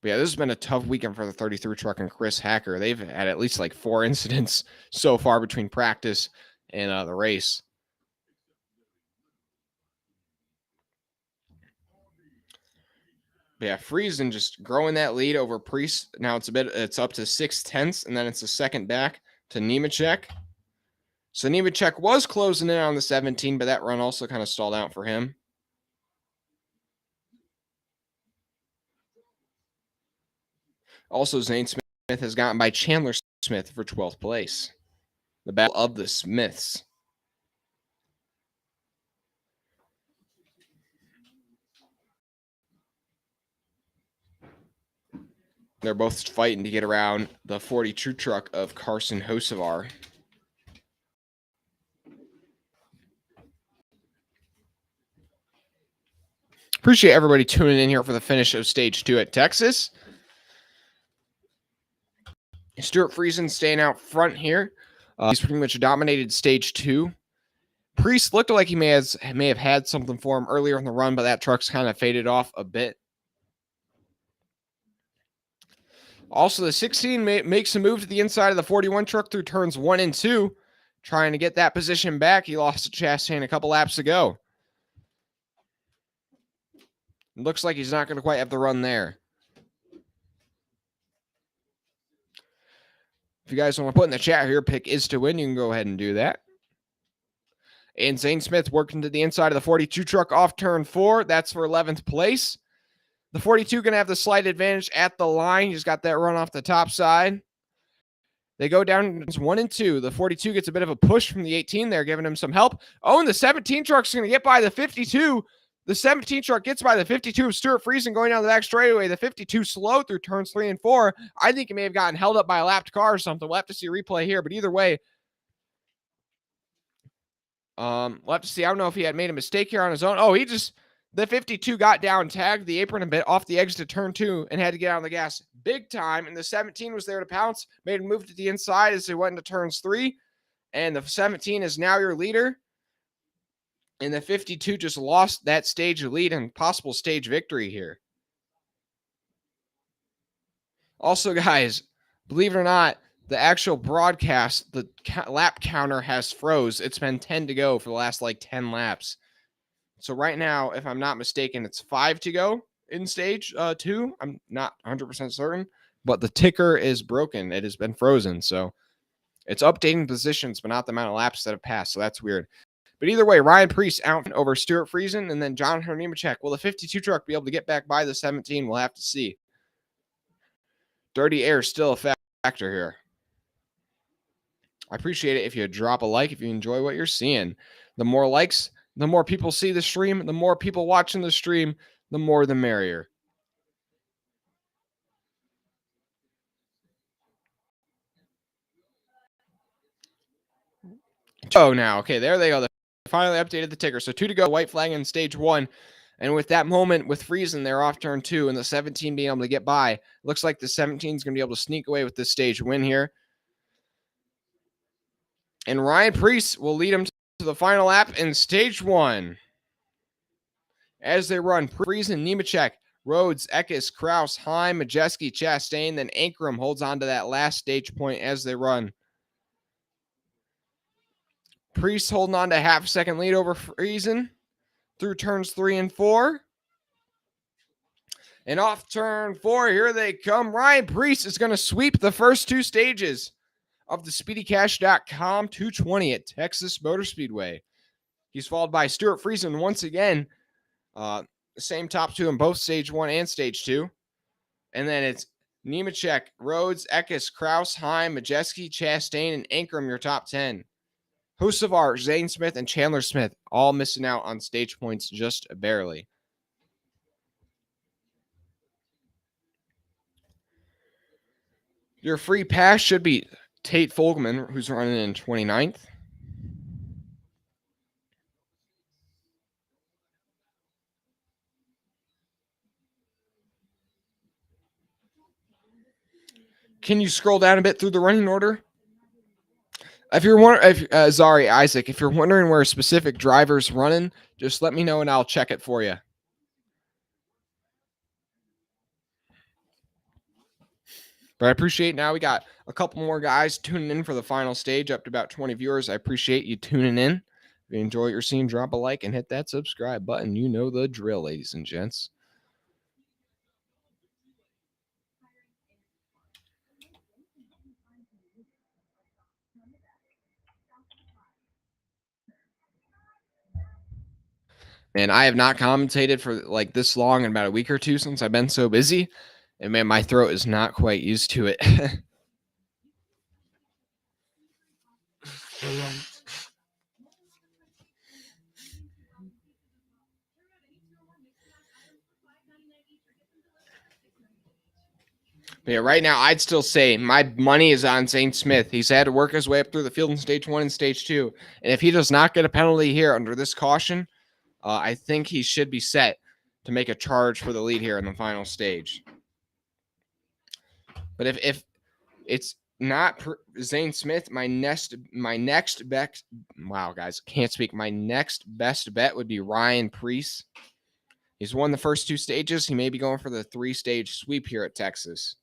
S1: But yeah, this has been a tough weekend for the 33 truck and Chris Hacker. They've had at least like 4 incidents so far between practice and the race. But yeah, Friesen just growing that lead over Priest. Now it's up to 6/10, and then it's a second back to Nemechek. So Nemechek was closing in on the 17, but that run also kind of stalled out for him. Also, Zane Smith has gotten by Chandler Smith for 12th place. The battle of the Smiths. They're both fighting to get around the 42 truck of Carson Hocevar. Appreciate everybody tuning in here for the finish of stage 2 at Texas. Stuart Friesen staying out front here. He's pretty much dominated stage 2. Priest looked like he may have had something for him earlier in the run, but that truck's kind of faded off a bit. Also, the 16 makes a move to the inside of the 41 truck through turns 1 and 2, trying to get that position back. He lost to Chastain a couple laps ago. It looks like he's not going to quite have the run there. If you guys want to put in the chat here, pick is to win, you can go ahead and do that. And Zane Smith working to the inside of the 42 truck off turn 4. That's for 11th place. The 42 going to have the slight advantage at the line. He's got that run off the top side. They go down 1 and 2. The 42 gets a bit of a push from the 18 there, giving him some help. Oh, and the 17 truck's going to get by the 52. The 17 truck gets by the 52 of Stuart Friesen going down the back straightaway. The 52 slow through turns 3 and 4. I think he may have gotten held up by a lapped car or something. We'll have to see a replay here, but either way, we'll have to see. I don't know if he had made a mistake here on his own. Oh, the 52 got down, tagged the apron a bit off the exit to turn 2, and had to get on the gas big time. And the 17 was there to pounce, made a move to the inside as they went into turns 3. And the 17 is now your leader. And the 52 just lost that stage lead and possible stage victory here. Also, guys, believe it or not, the actual broadcast, the lap counter has froze. It's been 10 to go for the last 10 laps. So right now, if I'm not mistaken, it's 5 to go in stage 2. I'm not 100% certain, but the ticker is broken. It has been frozen. So it's updating positions, but not the amount of laps that have passed. So that's weird. But either way, Ryan Preece out over Stuart Friesen, and then Jonathan Nemechek. Will the 52 truck be able to get back by the 17? We'll have to see. Dirty air is still a factor here. I appreciate it if you drop a like if you enjoy what you're seeing. The more likes, the more people see the stream, the more people watching the stream, the more the merrier. Oh, now, okay, there they go. They finally updated the ticker. So 2 to go, white flag in stage 1. And with that moment, with Friesen, they're off turn 2, and the 17 being able to get by. Looks like the 17 is going to be able to sneak away with this stage win here. And Ryan Preece will lead him to the final lap in stage 1. As they run, Friesen, Nemechek, Rhodes, Eckes, Kraus, Heim, Majeski, Chastain, then Ankrum holds on to that last stage point as they run. Preece holding on to half a second lead over Friesen through turns 3 and 4. And off turn 4, here they come. Ryan Preece is going to sweep the first 2 stages of the SpeedyCash.com 220 at Texas Motor Speedway. He's followed by Stuart Friesen once again. The same top 2 in both stage 1 and stage 2. And then it's Nemechek, Rhodes, Eckes, Kraus, Heim, Majeski, Chastain, and Ankrum, your top 10. Hocevar, Zane Smith, and Chandler Smith all missing out on stage points just barely. Your free pass should be Tate Fogelman, who's running in 29th. Can you scroll down a bit through the running order? If you're wondering, Zari Isaac, if you're wondering where a specific driver's running, just let me know and I'll check it for you. But I appreciate now we got a couple more guys tuning in for the final stage, up to about 20 viewers. I appreciate you tuning in. If you enjoy what you're seeing, drop a like and hit that subscribe button. You know the drill, ladies and gents. And I have not commentated for like this long in about a week or two since I've been so busy. And man, my throat is not quite used to it. But yeah, right now, I'd still say my money is on Zane Smith. He's had to work his way up through the field in stage 1 and stage 2. And if he does not get a penalty here under this caution, I think he should be set to make a charge for the lead here in the final stage. But if it's not Zane Smith, my next best, wow, guys, can't speak. My next best bet would be Ryan Preece. He's won the first 2 stages. He may be going for the 3-stage sweep here at Texas.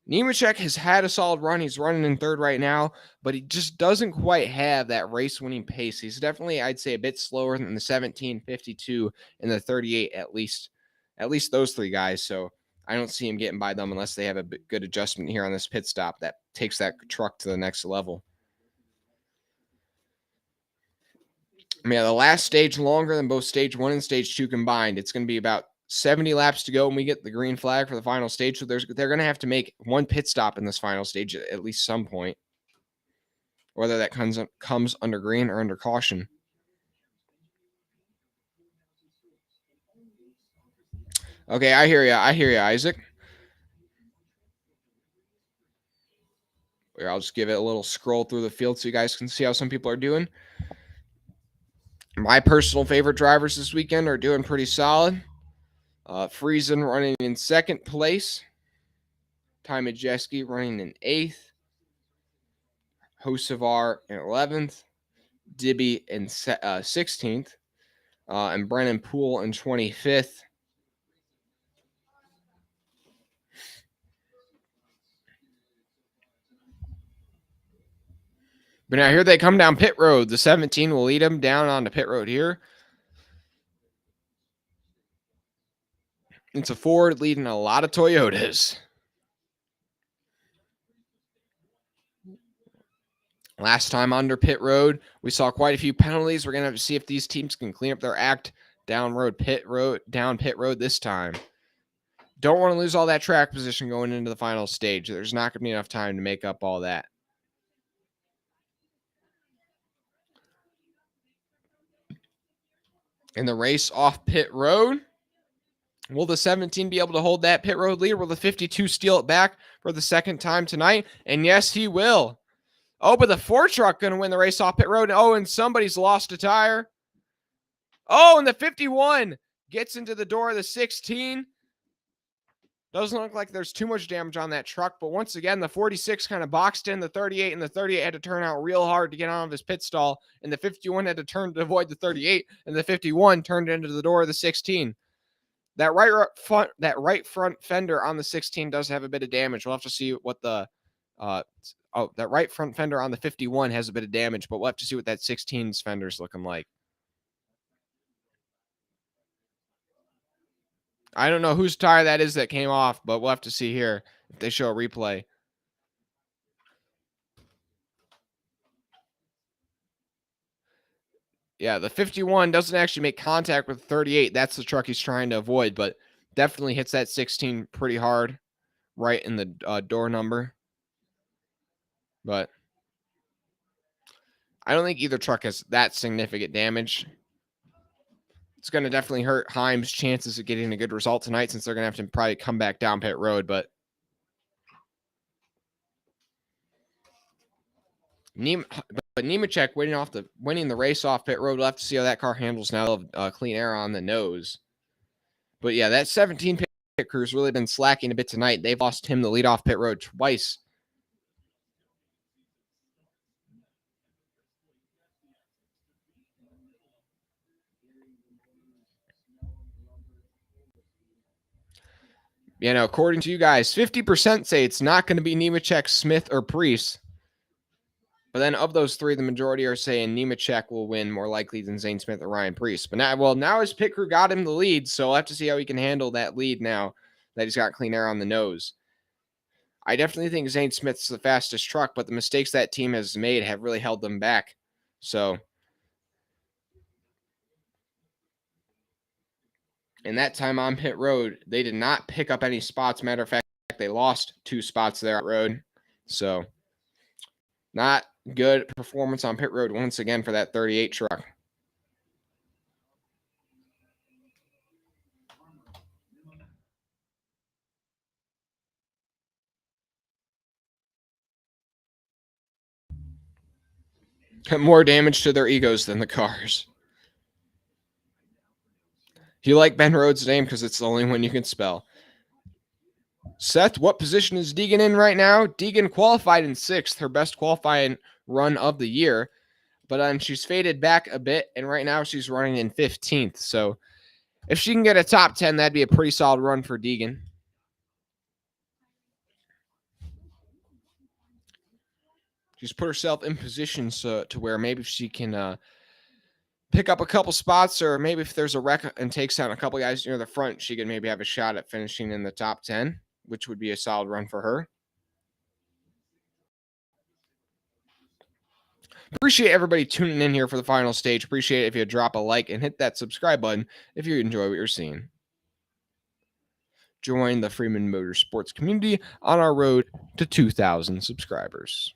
S1: Nemechek has had a solid run. He's running in 3rd right now, but he just doesn't quite have that race-winning pace. He's definitely, I'd say, a bit slower than the 17, 52, and the 38 at least those 3 guys. So I don't see him getting by them unless they have a good adjustment here on this pit stop that takes that truck to the next level. I mean, the last stage longer than both stage 1 and stage 2 combined. It's going to be about 70 laps to go when we get the green flag for the final stage. So they're going to have to make one pit stop in this final stage at least some point, whether that comes under green or under caution. Okay, I hear you, Isaac. Here, I'll just give it a little scroll through the field so you guys can see how some people are doing. My personal favorite drivers this weekend are doing pretty solid. Friesen running in 2nd place. Ty Majeski running in 8th. Hocevar in 11th. Dibby in 16th. And Brennan Poole in 25th. But now here they come down pit road. The 17 will lead them down onto pit road here. It's a Ford leading a lot of Toyotas. Last time under pit road, we saw quite a few penalties. We're going to have to see if these teams can clean up their act down pit road this time. Don't want to lose all that track position going into the final stage. There's not going to be enough time to make up all that. in the race off pit road. Will the 17 be able to hold that pit road lead? Will the 52 steal it back for the second time tonight? And yes, he will. Oh, but the 4 truck going to win the race off pit road. Oh, and somebody's lost a tire. Oh, and the 51 gets into the door of the 16. Doesn't look like there's too much damage on that truck, but once again, the 46 kind of boxed in the 38, and the 38 had to turn out real hard to get out of his pit stall, and the 51 had to turn to avoid the 38, and the 51 turned into the door of the 16. That right front fender on the 16 does have a bit of damage. We'll have to see what the that right front fender on the 51 has a bit of damage, but we'll have to see what that 16's fender is looking like. I don't know whose tire that is that came off, but we'll have to see here if they show a replay. Yeah, the 51 doesn't actually make contact with the 38. That's the truck he's trying to avoid, but definitely hits that 16 pretty hard right in the door number. But I don't think either truck has that significant damage. It's going to definitely hurt Heim's chances of getting a good result tonight, since they're going to have to probably come back down pit road. But Nemechek winning the race off pit road. We'll have to see how that car handles now. Clean air on the nose. But yeah, that 17 pit crew's really been slacking a bit tonight. They've lost him the lead off pit road twice. You know, according to you guys, 50% say it's not going to be Nemechek, Smith, or Priest. But then of those 3, the majority are saying Nemechek will win more likely than Zane Smith or Ryan Priest. But now his pit crew got him the lead, so we'll have to see how he can handle that lead now that he's got clean air on the nose. I definitely think Zane Smith's the fastest truck, but the mistakes that team has made have really held them back. So, in that time on pit road, they did not pick up any spots. Matter of fact, they lost 2 spots there at road. So, not good performance on pit road once again for that 38 truck. More damage to their egos than the cars. You like Ben Rhodes' name because it's the only one you can spell. Seth, what position is Deegan in right now? Deegan qualified in 6th, her best qualifying run of the year. But she's faded back a bit, and right now she's running in 15th. So if she can get a top 10, that'd be a pretty solid run for Deegan. She's put herself in positions to where maybe she can pick up a couple spots, or maybe if there's a wreck and takes down a couple guys near the front, she can maybe have a shot at finishing in the top 10, which would be a solid run for her. Appreciate everybody tuning in here for the final stage. Appreciate it if you drop a like and hit that subscribe button if you enjoy what you're seeing. Join the Freeman Motorsports community on our road to 2,000 subscribers.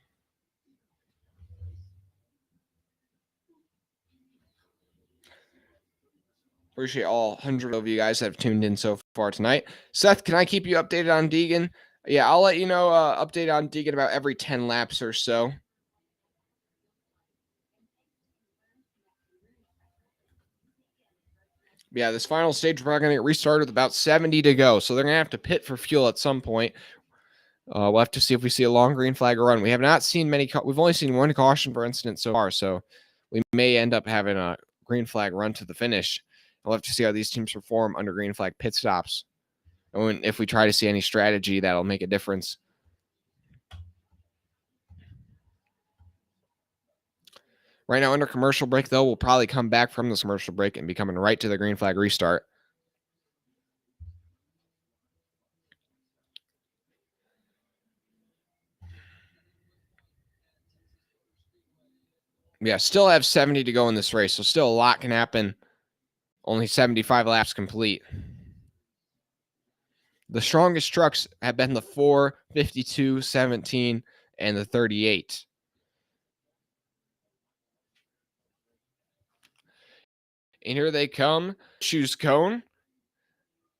S1: Appreciate all 100 of you guys that have tuned in so far tonight. Seth, can I keep you updated on Deegan? Yeah, I'll let you know update on Deegan about every 10 laps or so. Yeah, this final stage, we're probably going to get restarted with about 70 to go. So they're going to have to pit for fuel at some point. We'll have to see if we see a long green flag run. We have not seen many. We've only seen 1 caution for incident so far. So we may end up having a green flag run to the finish. We'll have to see how these teams perform under green flag pit stops. And if we try to see any strategy that'll make a difference. Right now, under commercial break, though, we'll probably come back from this commercial break and be coming right to the green flag restart. Yeah, still have 70 to go in this race, so still a lot can happen. Only 75 laps complete. The strongest trucks have been the 4, 52, 17, and the 38. And here they come. Choose cone.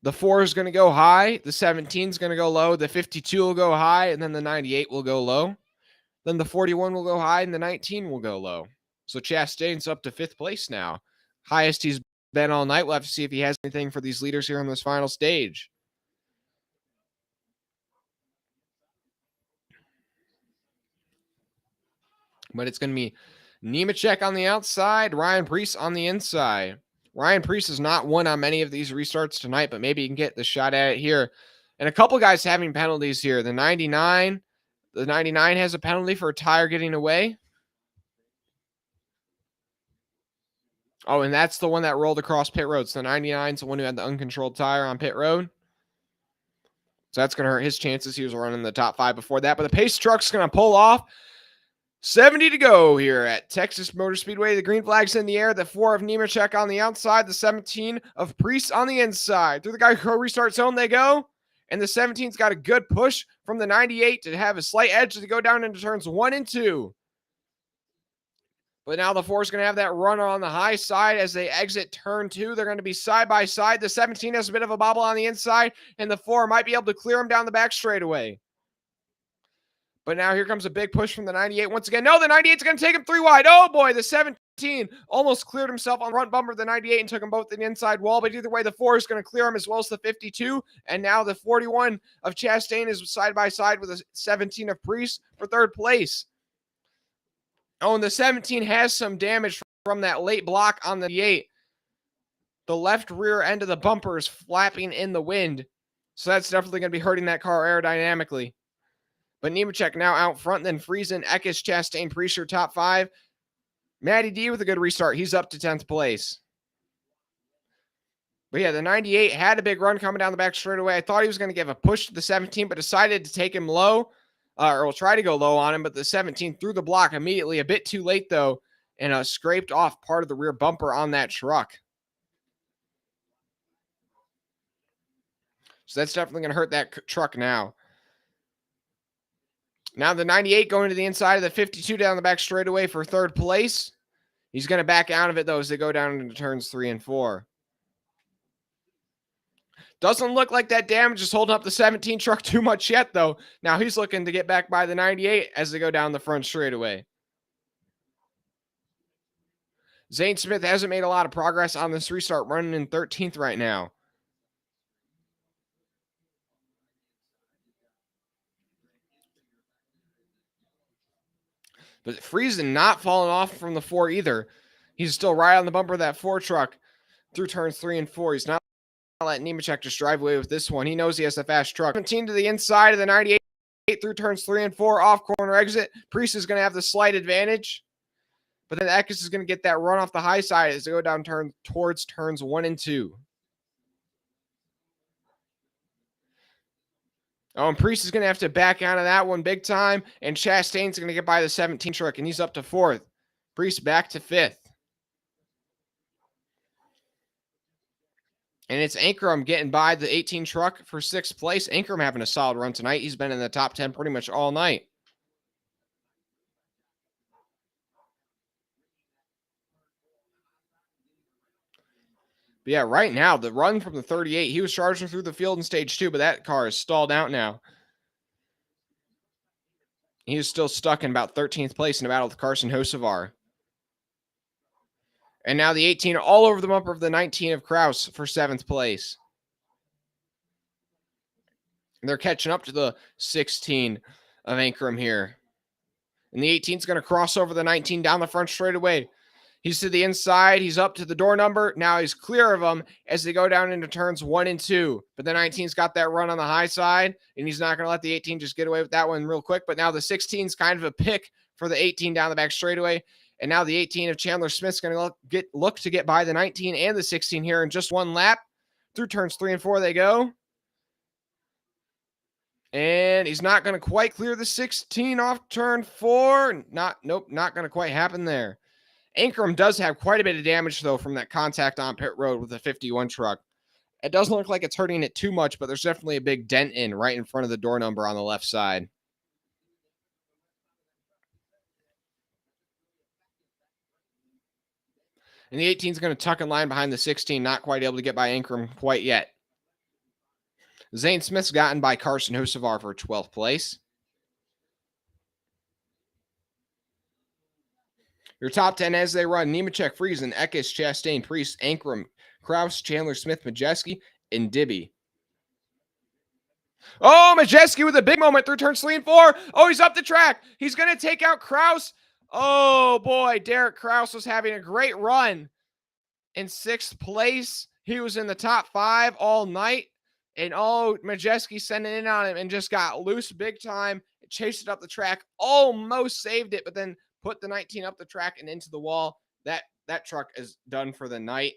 S1: The 4 is going to go high. The 17 is going to go low. The 52 will go high. And then the 98 will go low. Then the 41 will go high. And the 19 will go low. So Chastain's up to 5th place now. Highest he's been all night. We'll have to see if he has anything for these leaders here on this final stage. But it's going to be Nemechek on the outside, Ryan Preece on the inside. Ryan Preece has not won on many of these restarts tonight, but maybe he can get the shot at it here. And a couple guys having penalties here. The 99 has a penalty for a tire getting away. Oh, and that's the one that rolled across pit road. So the 99 is the one who had the uncontrolled tire on pit road. So that's going to hurt his chances. He was running the top 5 before that. But the pace truck's going to pull off. 70 to go here at Texas Motor Speedway. The green flag's in the air. The 4 of Nemechek on the outside. The 17 of Preece on the inside. Through the Geico restart zone they go. And the 17's got a good push from the 98 to have a slight edge to go down into turns 1 and 2. But now the 4 is going to have that runner on the high side as they exit turn 2. They're going to be side by side. The 17 has a bit of a bobble on the inside, and the 4 might be able to clear him down the back straightaway. But now here comes a big push from the 98 once again. No, the 98 is going to take him 3 wide. Oh boy, the 17 almost cleared himself on the front bumper of the 98 and took him both to the inside wall. But either way, the 4 is going to clear him as well as the 52. And now the 41 of Chastain is side by side with the 17 of Preece for 3rd place. Oh, and the 17 has some damage from that late block on the 8. The left rear end of the bumper is flapping in the wind. So that's definitely going to be hurting that car aerodynamically. But Nemechek now out front, then Friesen, Eckes, Chastain, Preece top 5. Matty D with a good restart. He's up to 10th place. But yeah, the 98 had a big run coming down the back straightaway. I thought he was going to give a push to the 17, but decided to take him low, or will try to go low on him. But the 17 threw the block immediately, a bit too late though, and scraped off part of the rear bumper on that truck. So that's definitely going to hurt that truck now. Now the 98 going to the inside of the 52 down the back straightaway for 3rd place. He's going to back out of it, though, as they go down into turns 3 and 4. Doesn't look like that damage is holding up the 17 truck too much yet, though. Now he's looking to get back by the 98 as they go down the front straightaway. Zane Smith hasn't made a lot of progress on this restart, running in 13th right now. But Friesen not falling off from the 4 either. He's still right on the bumper of that 4 truck through turns 3 and 4. He's not letting Nemechek just drive away with this one. He knows he has a fast truck. 17 to the inside of the 98 through turns 3 and 4. Off corner exit. Preece is going to have the slight advantage. But then Eckes is going to get that run off the high side as they go down towards turns 1 and 2. Oh, and Preece is going to have to back out of that one big time. And Chastain's going to get by the 17 truck, and he's up to 4th. Preece back to 5th. And it's Ankrum getting by the 18 truck for 6th place. Ankrum having a solid run tonight. He's been in the top 10 pretty much all night. But yeah, right now, the run from the 38, he was charging through the field in stage 2, but that car is stalled out now. He is still stuck in about 13th place in a battle with Carson Hocevar. And now the 18 all over the bumper of the 19 of Kraus for 7th place. And they're catching up to the 16 of Ankrum here. And the 18 is going to cross over the 19 down the front straightaway. He's to the inside. He's up to the door number. Now he's clear of them as they go down into turns 1 and 2. But the 19's got that run on the high side, and he's not going to let the 18 just get away with that one real quick. But now the 16's kind of a pick for the 18 down the back straightaway. And now the 18 of Chandler Smith's going to look to get by the 19 and the 16 here in just one lap. Through turns 3 and 4 they go. And he's not going to quite clear the 16 off turn 4. Nope, not going to quite happen there. Ankrum does have quite a bit of damage, though, from that contact on pit road with the 51 truck. It doesn't look like it's hurting it too much, but there's definitely a big dent in right in front of the door number on the left side. And the 18 is going to tuck in line behind the 16, not quite able to get by Ankrum quite yet. Zane Smith's gotten by Carson Hocevar for 12th place. Your top 10 as they run: Nemechek, Friesen, Eckes, Chastain, Priest, Ankrum, Kraus, Chandler, Smith, Majeski, and Dibby. Oh, Majeski with a big moment through turn 3 and 4. Oh, he's up the track. He's going to take out Kraus. Oh, boy. Derek Kraus was having a great run in 6th place. He was in the top 5 all night. And oh, Majeski sent it in on him and just got loose big time. Chased it up the track. Almost saved it, but then put the 19 up the track and into the wall. That truck is done for the night.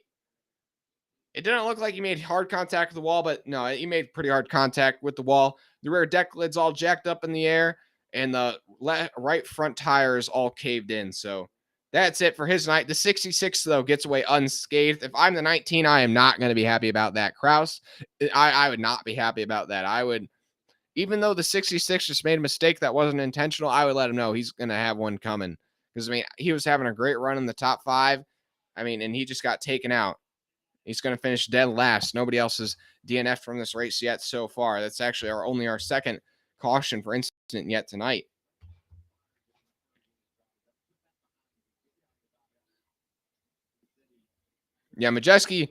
S1: It didn't look like he made hard contact with the wall, but no, he made pretty hard contact with the wall. The rear deck lid's all jacked up in the air, and the right front tires all caved in. So that's it for his night. The 66, though, gets away unscathed. If I'm the 19, I am not going to be happy about that. Kraus, I would not be happy about that. I would, even though the 66 just made a mistake that wasn't intentional, I would let him know he's going to have one coming. Because, I mean, he was having a great run in the top 5. I mean, and he just got taken out. He's going to finish dead last. Nobody else has DNF'd from this race yet so far. That's actually only our second caution for incident yet tonight. Yeah, Majeski,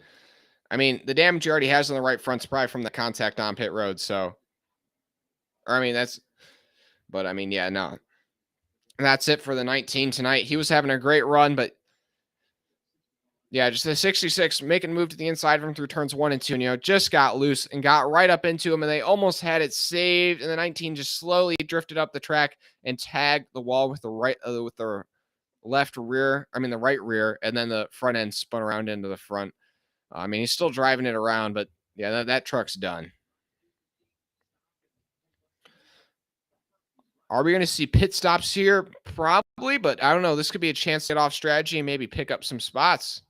S1: I mean, the damage he already has on the right front's probably from the contact on pit road. So, or I mean, but I mean, yeah, no. That's it for the 19 tonight. He was having a great run, but yeah, just the 66 making a move to the inside of him through turns 1 and 2, and, just got loose and got right up into him, and they almost had it saved, and the 19 just slowly drifted up the track and tagged the wall with the right rear, and then the front end spun around into the front. I mean, he's still driving it around, but yeah, that truck's done. Are we going to see pit stops here? Probably, but I don't know. This could be a chance to get off strategy and maybe pick up some spots.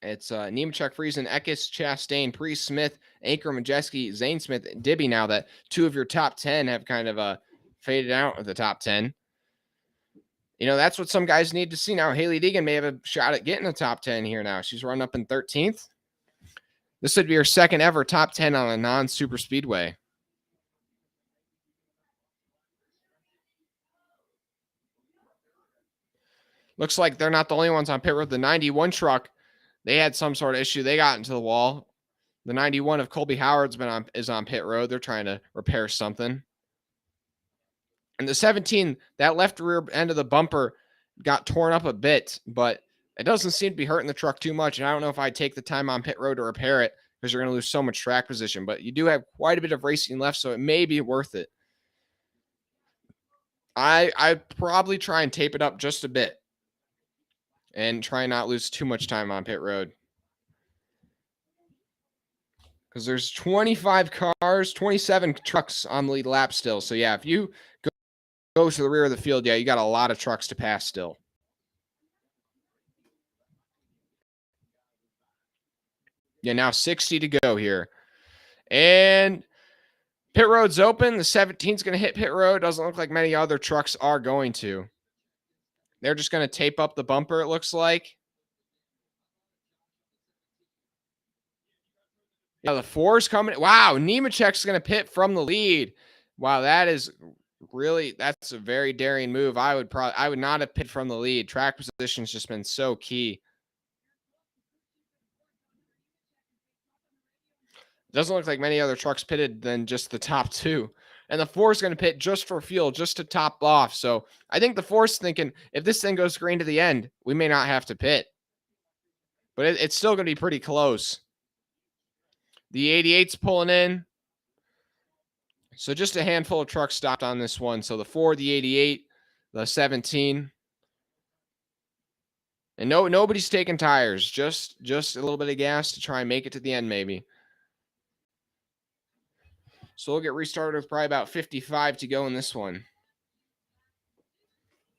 S1: It's Nemechek, Friesen, Eckes, Chastain, Priest, Smith, Ankrum, Majeski, Zane Smith, and Dibby. Now that 2 of your top 10 have kind of faded out of the top 10. That's what some guys need to see now. Hailie Deegan may have a shot at getting the top 10 here now. She's run up in 13th. This would be her second ever top 10 on a non-super speedway. Looks like they're not the only ones on pit road. The 91 truck, they had some sort of issue. They got into the wall. The 91 of Colby Howard's is on pit road. They're trying to repair something. And the 17, that left rear end of the bumper got torn up a bit, but it doesn't seem to be hurting the truck too much. And I don't know if I'd take the time on pit road to repair it because you're going to lose so much track position. But you do have quite a bit of racing left, so it may be worth it. I'd probably try and tape it up just a bit and try not lose too much time on pit road. Because there's 25 cars, 27 trucks on the lead lap still. So, yeah, if you go to the rear of the field, yeah, you got a lot of trucks to pass still. Yeah, now 60 to go here. And pit road's open. The 17's going to hit pit road. Doesn't look like many other trucks are going to. They're just going to tape up the bumper, it looks like. Yeah, the 4's coming. Wow, Nemechek's going to pit from the lead. Wow, that's a very daring move. I would not have pit from the lead. Track position's just been so key. Doesn't look like many other trucks pitted than just the top 2. And the 4's going to pit just for fuel, just to top off. So I think the 4's thinking, if this thing goes green to the end, we may not have to pit. But it's still going to be pretty close. The 88's pulling in. So just a handful of trucks stopped on this one. So the 4, the 88, the 17. And nobody's taking tires. Just a little bit of gas to try and make it to the end, maybe. So we'll get restarted with probably about 55 to go in this one.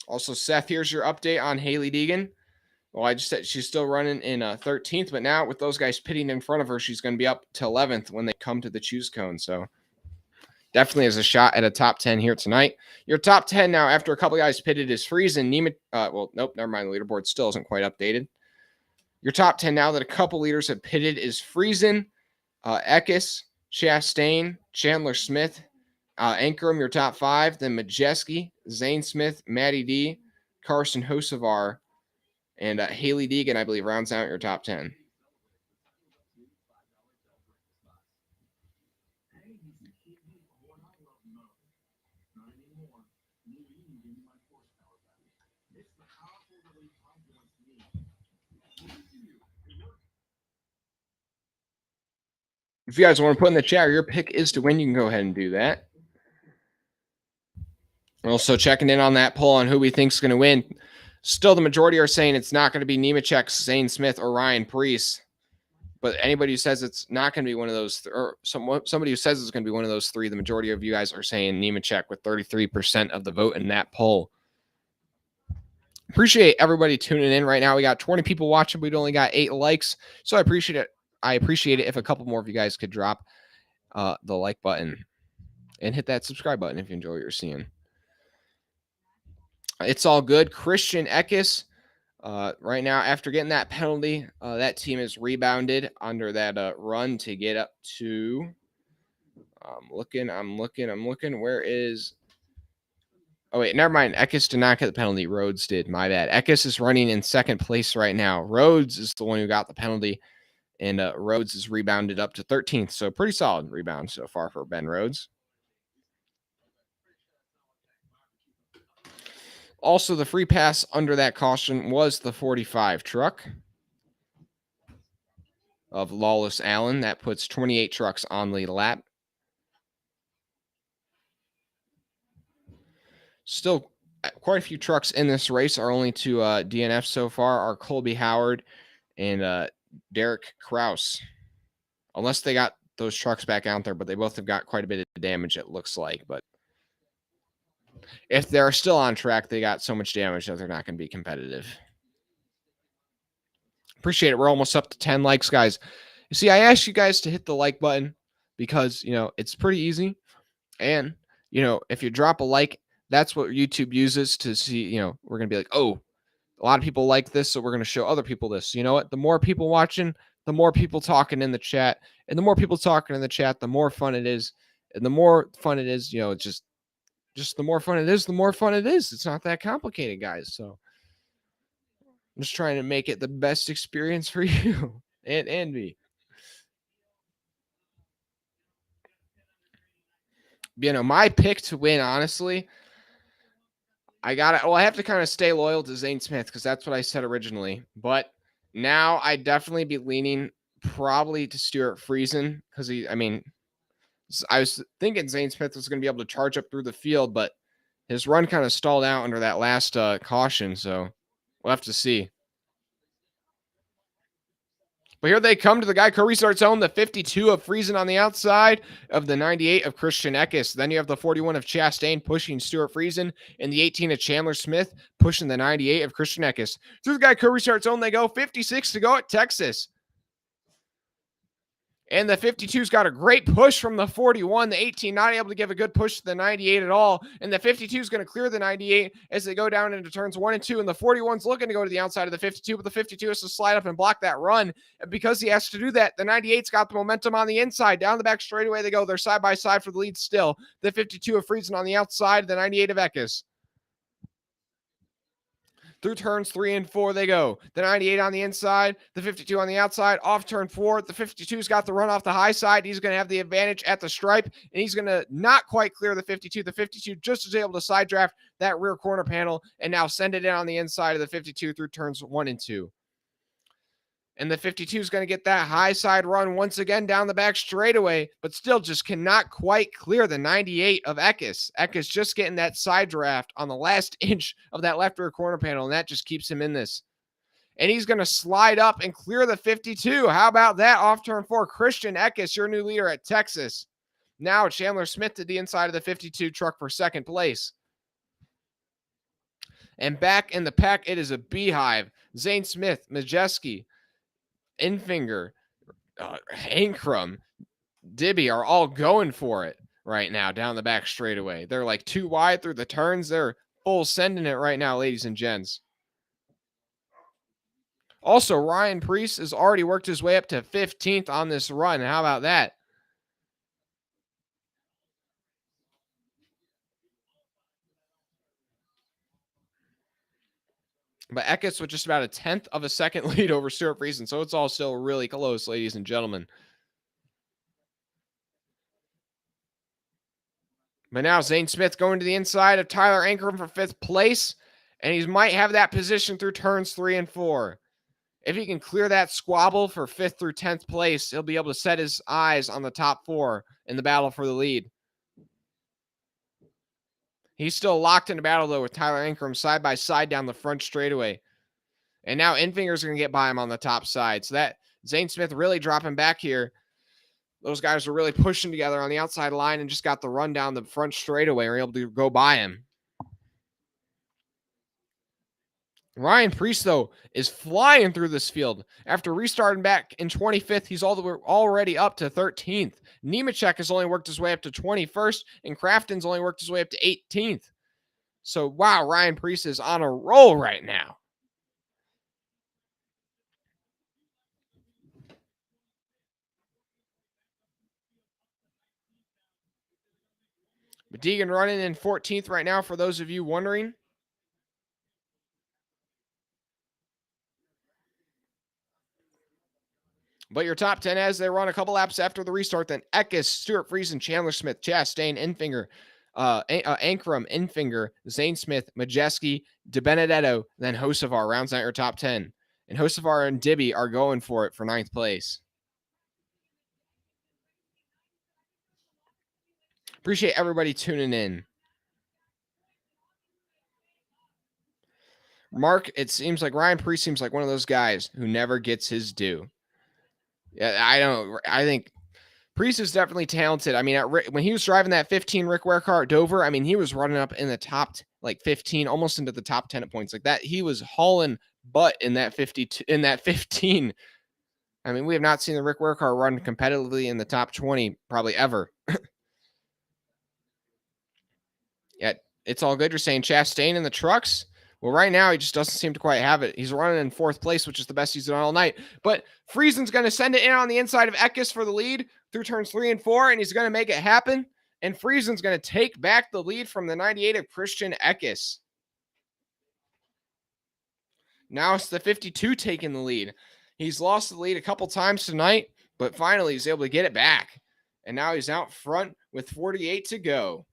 S1: Also, Seth, here's your update on Hailie Deegan. Well, I just said she's still running in 13th, but now with those guys pitting in front of her, she's going to be up to 11th when they come to the choose cone. So definitely has a shot at a top 10 here tonight. Your top 10 now, after a couple guys pitted, is Friesen, Nemeth. Well, nope, never mind. The leaderboard still isn't quite updated. Your top 10 now that a couple leaders have pitted is Friesen, Eckes, Chastain, Chandler Smith, Ankrum, your top 5, then Majeski, Zane Smith, Matty D, Carson Hocevar, and Haley Deegan, I believe, rounds out your top 10. If you guys want to put in the chat, your pick is to win, you can go ahead and do that. Also checking in on that poll on who we think is going to win. Still, the majority are saying it's not going to be Nemechek, Zane Smith, or Ryan Preece. But anybody who says it's not going to be one of those, or somebody who says it's going to be one of those three, the majority of you guys are saying Nemechek with 33% of the vote in that poll. Appreciate everybody tuning in right now. We got 20 people watching. We'd only got 8 likes. So I appreciate it. I appreciate it if a couple more of you guys could drop the like button and hit that subscribe button if you enjoy what you're seeing. It's all good. Christian Eckes, right now, after getting that penalty, that team has rebounded under that run to get up to. I'm looking. Where is? Oh, wait, never mind. Eckes did not get the penalty. Rhodes did. My bad. Eckes is running in second place right now. Rhodes is the one who got the penalty, and Rhodes is rebounded up to 13th. So pretty solid rebound so far for Ben Rhodes. Also, the free pass under that caution was the 45 truck of Lawless Allen. That puts 28 trucks on the lap. Still, quite a few trucks in this race. Our only 2 DNFs so far are Colby Howard and Derek Kraus. Unless they got those trucks back out there, but they both have got quite a bit of damage, it looks like. But if they're still on track, they got so much damage that they're not going to be competitive. Appreciate it. We're almost up to 10 likes, guys. You see, I asked you guys to hit the like button because, it's pretty easy. And, if you drop a like, that's what YouTube uses to see, we're going to be like, oh, a lot of people like this, so we're going to show other people this. You know what? The more people watching, the more people talking in the chat. And the more people talking in the chat, the more fun it is. And the more fun it is, just the more fun it is, the more fun it is. It's not that complicated, guys. So I'm just trying to make it the best experience for you and me. My pick to win, honestly, I have to kind of stay loyal to Zane Smith because that's what I said originally. But now I'd definitely be leaning probably to Stuart Friesen because I was thinking Zane Smith was going to be able to charge up through the field, but his run kind of stalled out under that last caution. So we'll have to see. But here they come to the Geico Restart Zone, the 52 of Friesen on the outside of the 98 of Christian Eckes. Then you have the 41 of Chastain pushing Stuart Friesen and the 18 of Chandler Smith pushing the 98 of Christian Eckes. Through the Geico Restart Zone they go. 56 to go at Texas. And the 52's got a great push from the 41. The 18 not able to give a good push to the 98 at all. And the 52 is going to clear the 98 as they go down into turns 1 and 2. And the 41's looking to go to the outside of the 52, but the 52 has to slide up and block that run. And because he has to do that, the 98's got the momentum on the inside. Down the back straightaway they go. They're side by side for the lead still. The 52 of Friesen on the outside, the 98 of Eckes. Through turns 3 and 4 they go. The 98 on the inside, the 52 on the outside, off turn 4. The 52's got the run off the high side. He's going to have the advantage at the stripe, and he's going to not quite clear the 52. The 52 just is able to side draft that rear corner panel and now send it in on the inside of the 52 through turns 1 and 2. And the 52 is going to get that high side run once again down the back straightaway, but still just cannot quite clear the 98 of Eckes. Eckes just getting that side draft on the last inch of that left rear corner panel, and that just keeps him in this. And he's going to slide up and clear the 52. How about that? Off turn 4, Christian Eckes, your new leader at Texas. Now Chandler Smith to the inside of the 52 truck for second place. And back in the pack, it is a beehive. Zane Smith, Majeski, Infinger, Ankrum, Dibby are all going for it. right now down the back straightaway. They're like too wide through the turns. They're full sending it right now, ladies and gents. Also, Ryan Preece has already worked his way up to 15th on this run. How about that? But Eckes with just about a 10th of a second lead over Stuart Friesen. So it's all still really close, ladies and gentlemen. But now Zane Smith going to the inside of Tyler Ankrum for 5th place. And he might have that position through turns 3 and 4. If he can clear that squabble for 5th through 10th place, he'll be able to set his eyes on the top 4 in the battle for the lead. He's still locked in a battle, though, with Tyler Ankrum side by side down the front straightaway. And now Infinger's going to get by him on the top side. So that Zane Smith really dropping back here. Those guys were really pushing together on the outside line and just got the run down the front straightaway and were able to go by him. Ryan Preece, though, is flying through this field. After restarting back in 25th, he's already up to 13th. Nemechek has only worked his way up to 21st, and Crafton's only worked his way up to 18th. So, wow, Ryan Preece is on a roll right now. Deegan running in 14th right now, for those of you wondering. But your top 10 as they run a couple laps after the restart, then Eckes, Stuart Friesen, Chandler Smith, Chastain, Infinger, Ankrum, Infinger, Zane Smith, Majeski, DiBenedetto, then Hocevar rounds out your top 10. And Hocevar and Dibby are going for it for 9th place. Appreciate everybody tuning in. Mark, it seems like Ryan Preece seems like one of those guys who never gets his due. Yeah, I think Preece is definitely talented. I mean, when he was driving that 15 Rick Ware car at Dover, I mean, he was running up in the top 15, almost into the top 10 at points like that. He was hauling butt in that 15. I mean, we have not seen the Rick Ware car run competitively in the top 20 probably ever. Yeah, it's all good. You're saying Chastain in the trucks? Well, right now, he just doesn't seem to quite have it. He's running in 4th place, which is the best he's done all night. But Friesen's going to send it in on the inside of Eckes for the lead through turns 3 and 4, and he's going to make it happen. And Friesen's going to take back the lead from the 98 of Christian Eckes. Now it's the 52 taking the lead. He's lost the lead a couple times tonight, but finally he's able to get it back. And now he's out front with 48 to go.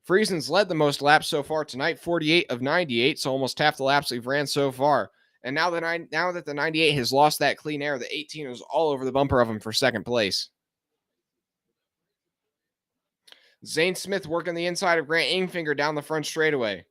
S1: Friesen's led the most laps so far tonight, 48 of 98, so almost half the laps we've ran so far. And now that the 98 has lost that clean air, the 18 was all over the bumper of him for 2nd place. Zane Smith working the inside of Grant Ingfinger down the front straightaway.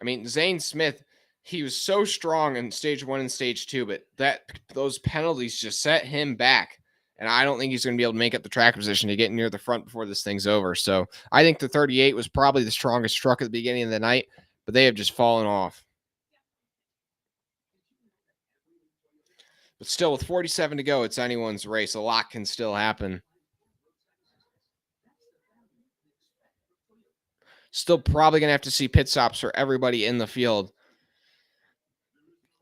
S1: I mean, Zane Smith, he was so strong in stage 1 and stage 2, but those penalties just set him back. And I don't think he's going to be able to make up the track position to get near the front before this thing's over. So I think the 38 was probably the strongest truck at the beginning of the night, but they have just fallen off. But still, with 47 to go, it's anyone's race. A lot can still happen. Still probably going to have to see pit stops for everybody in the field.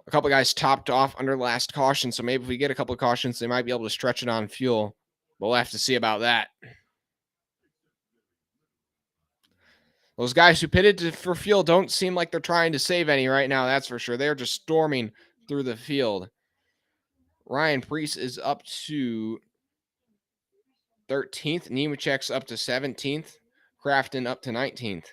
S1: A couple guys topped off under last caution, so maybe if we get a couple of cautions, they might be able to stretch it on fuel. We'll have to see about that. Those guys who pitted for fuel don't seem like they're trying to save any right now, that's for sure. They're just storming through the field. Ryan Preece is up to 13th. Nemechek's up to 17th. Crafton up to 19th.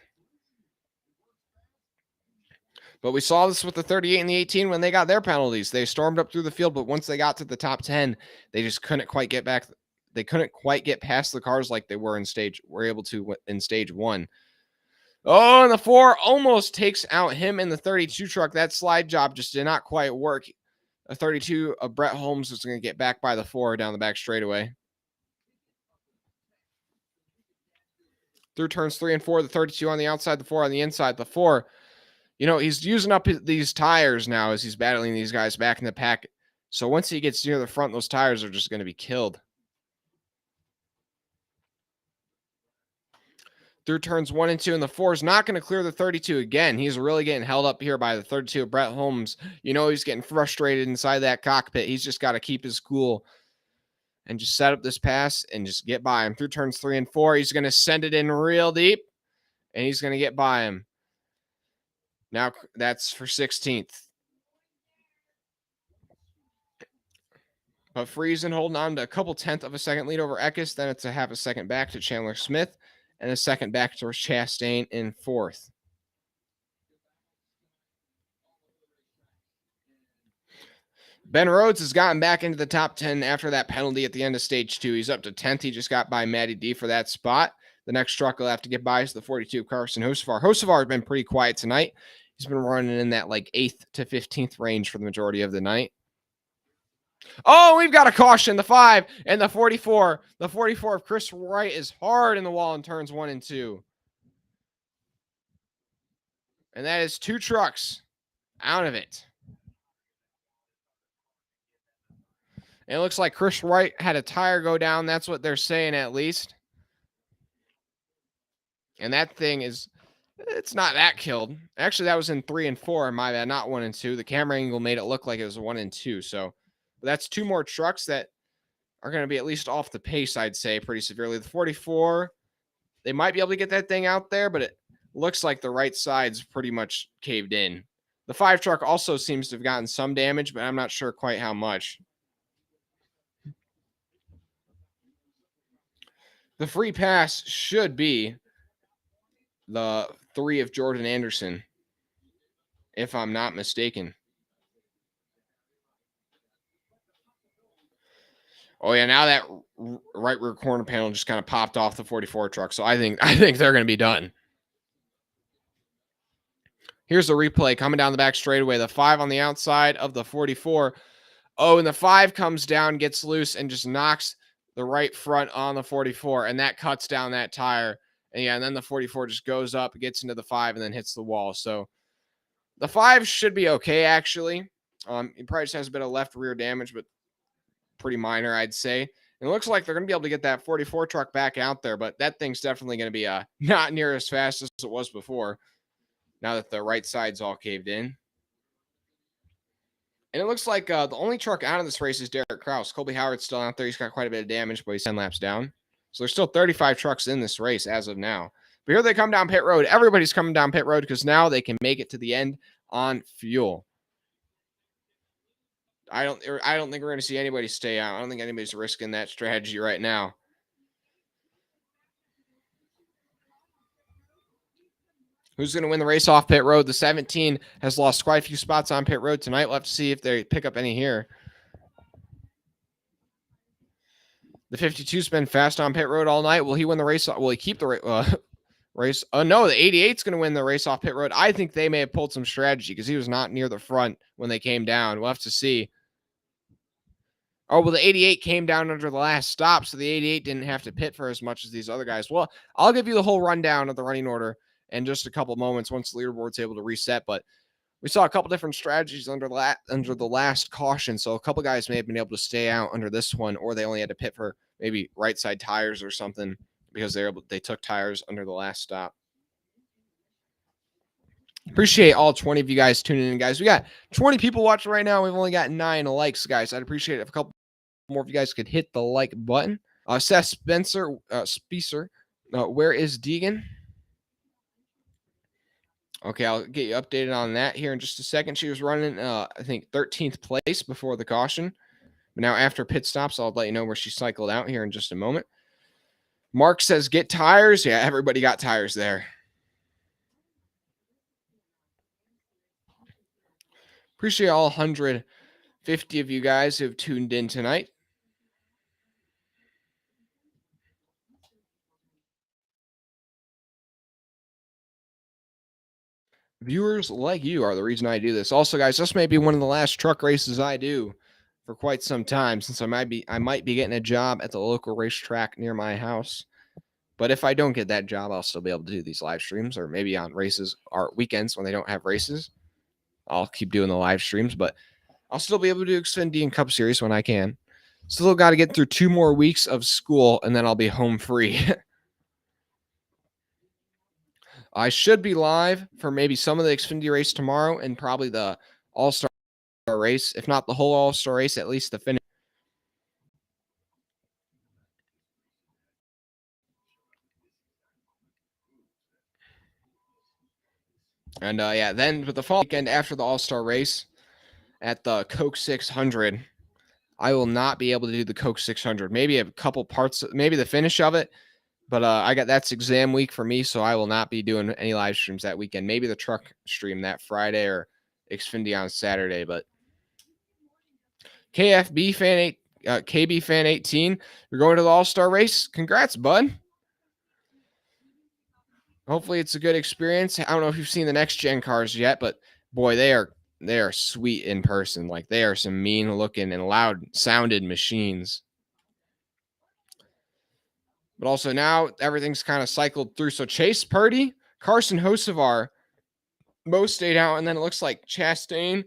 S1: But we saw this with the 38 and the 18 when they got their penalties. They stormed up through the field, but once they got to the top 10, they just couldn't quite get back. They couldn't quite get past the cars like they were able to in stage 1. Oh, and the 4 almost takes out him in the 32 truck. That slide job just did not quite work. A 32 of Brett Holmes was going to get back by the 4 down the back straightaway. Through turns 3 and 4, the 32 on the outside, the 4 on the inside. The 4, he's using up these tires now as he's battling these guys back in the pack. So once he gets near the front, those tires are just going to be killed. through turns 1 and 2, and the 4 is not going to clear the 32 again. He's really getting held up here by the 32. Brett Holmes, he's getting frustrated inside that cockpit. He's just got to keep his cool and just set up this pass and just get by him through turns 3 and 4. He's going to send it in real deep, and he's going to get by him. Now that's for 16th. But Friesen holding on to a couple tenth of a second lead over Eckes. Then it's a half a second back to Chandler Smith and a second back to Chastain in 4th. Ben Rhodes has gotten back into the top 10 after that penalty at the end of stage 2. He's up to 10th. He just got by Matty D for that spot. The next truck he'll have to get by is the 42 Carson Hocevar. Hocevar has been pretty quiet tonight. He's been running in that 8th to 15th range for the majority of the night. Oh, we've got a caution. The 5 and the 44. The 44 of Chris Wright is hard in the wall in turns 1 and 2. And that is 2 trucks out of it. And it looks like Chris Wright had a tire go down. That's what they're saying, at least. And that thing it's not that killed. Actually, that was in 3 and 4, my bad, not 1 and 2. The camera angle made it look like it was 1 and 2. So that's 2 more trucks that are going to be at least off the pace, I'd say, pretty severely. The 44, they might be able to get that thing out there, but it looks like the right side's pretty much caved in. The 5 truck also seems to have gotten some damage, but I'm not sure quite how much. The free pass should be the 3 of Jordan Anderson, if I'm not mistaken. Oh yeah, now that right rear corner panel just kind of popped off the 44 truck, so I think they're going to be done. Here's the replay coming down the back straightaway. The 5 on the outside of the 44. Oh, and the 5 comes down, gets loose, and just knocks the right front on the 44, and that cuts down that tire. And then the 44 just goes up, gets into the 5, and then hits the wall. So the 5 should be okay, actually. It probably just has a bit of left rear damage, but pretty minor, I'd say. And it looks like they're going to be able to get that 44 truck back out there, but that thing's definitely going to be not near as fast as it was before, now that the right side's all caved in. And it looks like the only truck out of this race is Derek Kraus. Colby Howard's still out there. He's got quite a bit of damage, but he's 10 laps down. So there's still 35 trucks in this race as of now. But here they come down pit road. Everybody's coming down pit road because now they can make it to the end on fuel. I don't think we're going to see anybody stay out. I don't think anybody's risking that strategy right now. Who's going to win the race off pit road? The 17 has lost quite a few spots on pit road tonight. We'll have to see if they pick up any here. The 52's been fast on pit road all night. Will he win the race? Will he keep the race? Oh, no, the 88's going to win the race off pit road. I think they may have pulled some strategy because he was not near the front when they came down. We'll have to see. Oh, well, the 88 came down under the last stop, so the 88 didn't have to pit for as much as these other guys. Well, I'll give you the whole rundown of the running order in just a couple moments once the leaderboard's able to reset. But we saw a couple different strategies under the last caution, so a couple guys may have been able to stay out under this one, or they only had to pit for maybe right side tires or something because they took tires under the last stop. Appreciate all 20 of you guys tuning in, guys. We got 20 people watching right now. We've only got 9 likes, guys. I'd appreciate it if a couple more of you guys could hit the like button. Seth Spencer, Spicer, where is Deegan? Okay, I'll get you updated on that here in just a second. She was running, I think, 13th place before the caution. But now after pit stops, I'll let you know where she cycled out here in just a moment. Mark says, get tires. Yeah, everybody got tires there. Appreciate all 150 of you guys who have tuned in tonight. Viewers like you are the reason I do this. Also, guys, this may be one of the last truck races I do for quite some time, since I might be getting a job at the local racetrack near my house. But if I don't get that job, I'll still be able to do these live streams, or maybe on races or weekends when they don't have races. I'll keep doing the live streams, but I'll still be able to do Xfinity and Cup Series when I can. Still got to get through 2 more weeks of school, and then I'll be home free. I should be live for maybe some of the Xfinity race tomorrow and probably the All-Star race. If not the whole All-Star race, at least the finish. And yeah, then with the fall weekend after the All-Star race at the Coke 600, I will not be able to do the Coke 600. Maybe a couple parts, maybe the finish of it. But that's exam week for me, so I will not be doing any live streams that weekend. Maybe the truck stream that Friday or Xfinity on Saturday. But KFB fan 8, KB fan 18, you're going to the All-Star race. Congrats, bud. Hopefully it's a good experience. I don't know if you've seen the next gen cars yet, but boy, they are sweet in person. Like they are some mean looking and loud sounded machines. But also now everything's kind of cycled through. So Chase Purdy, Carson Hocevar, most stayed out, and then it looks like Chastain,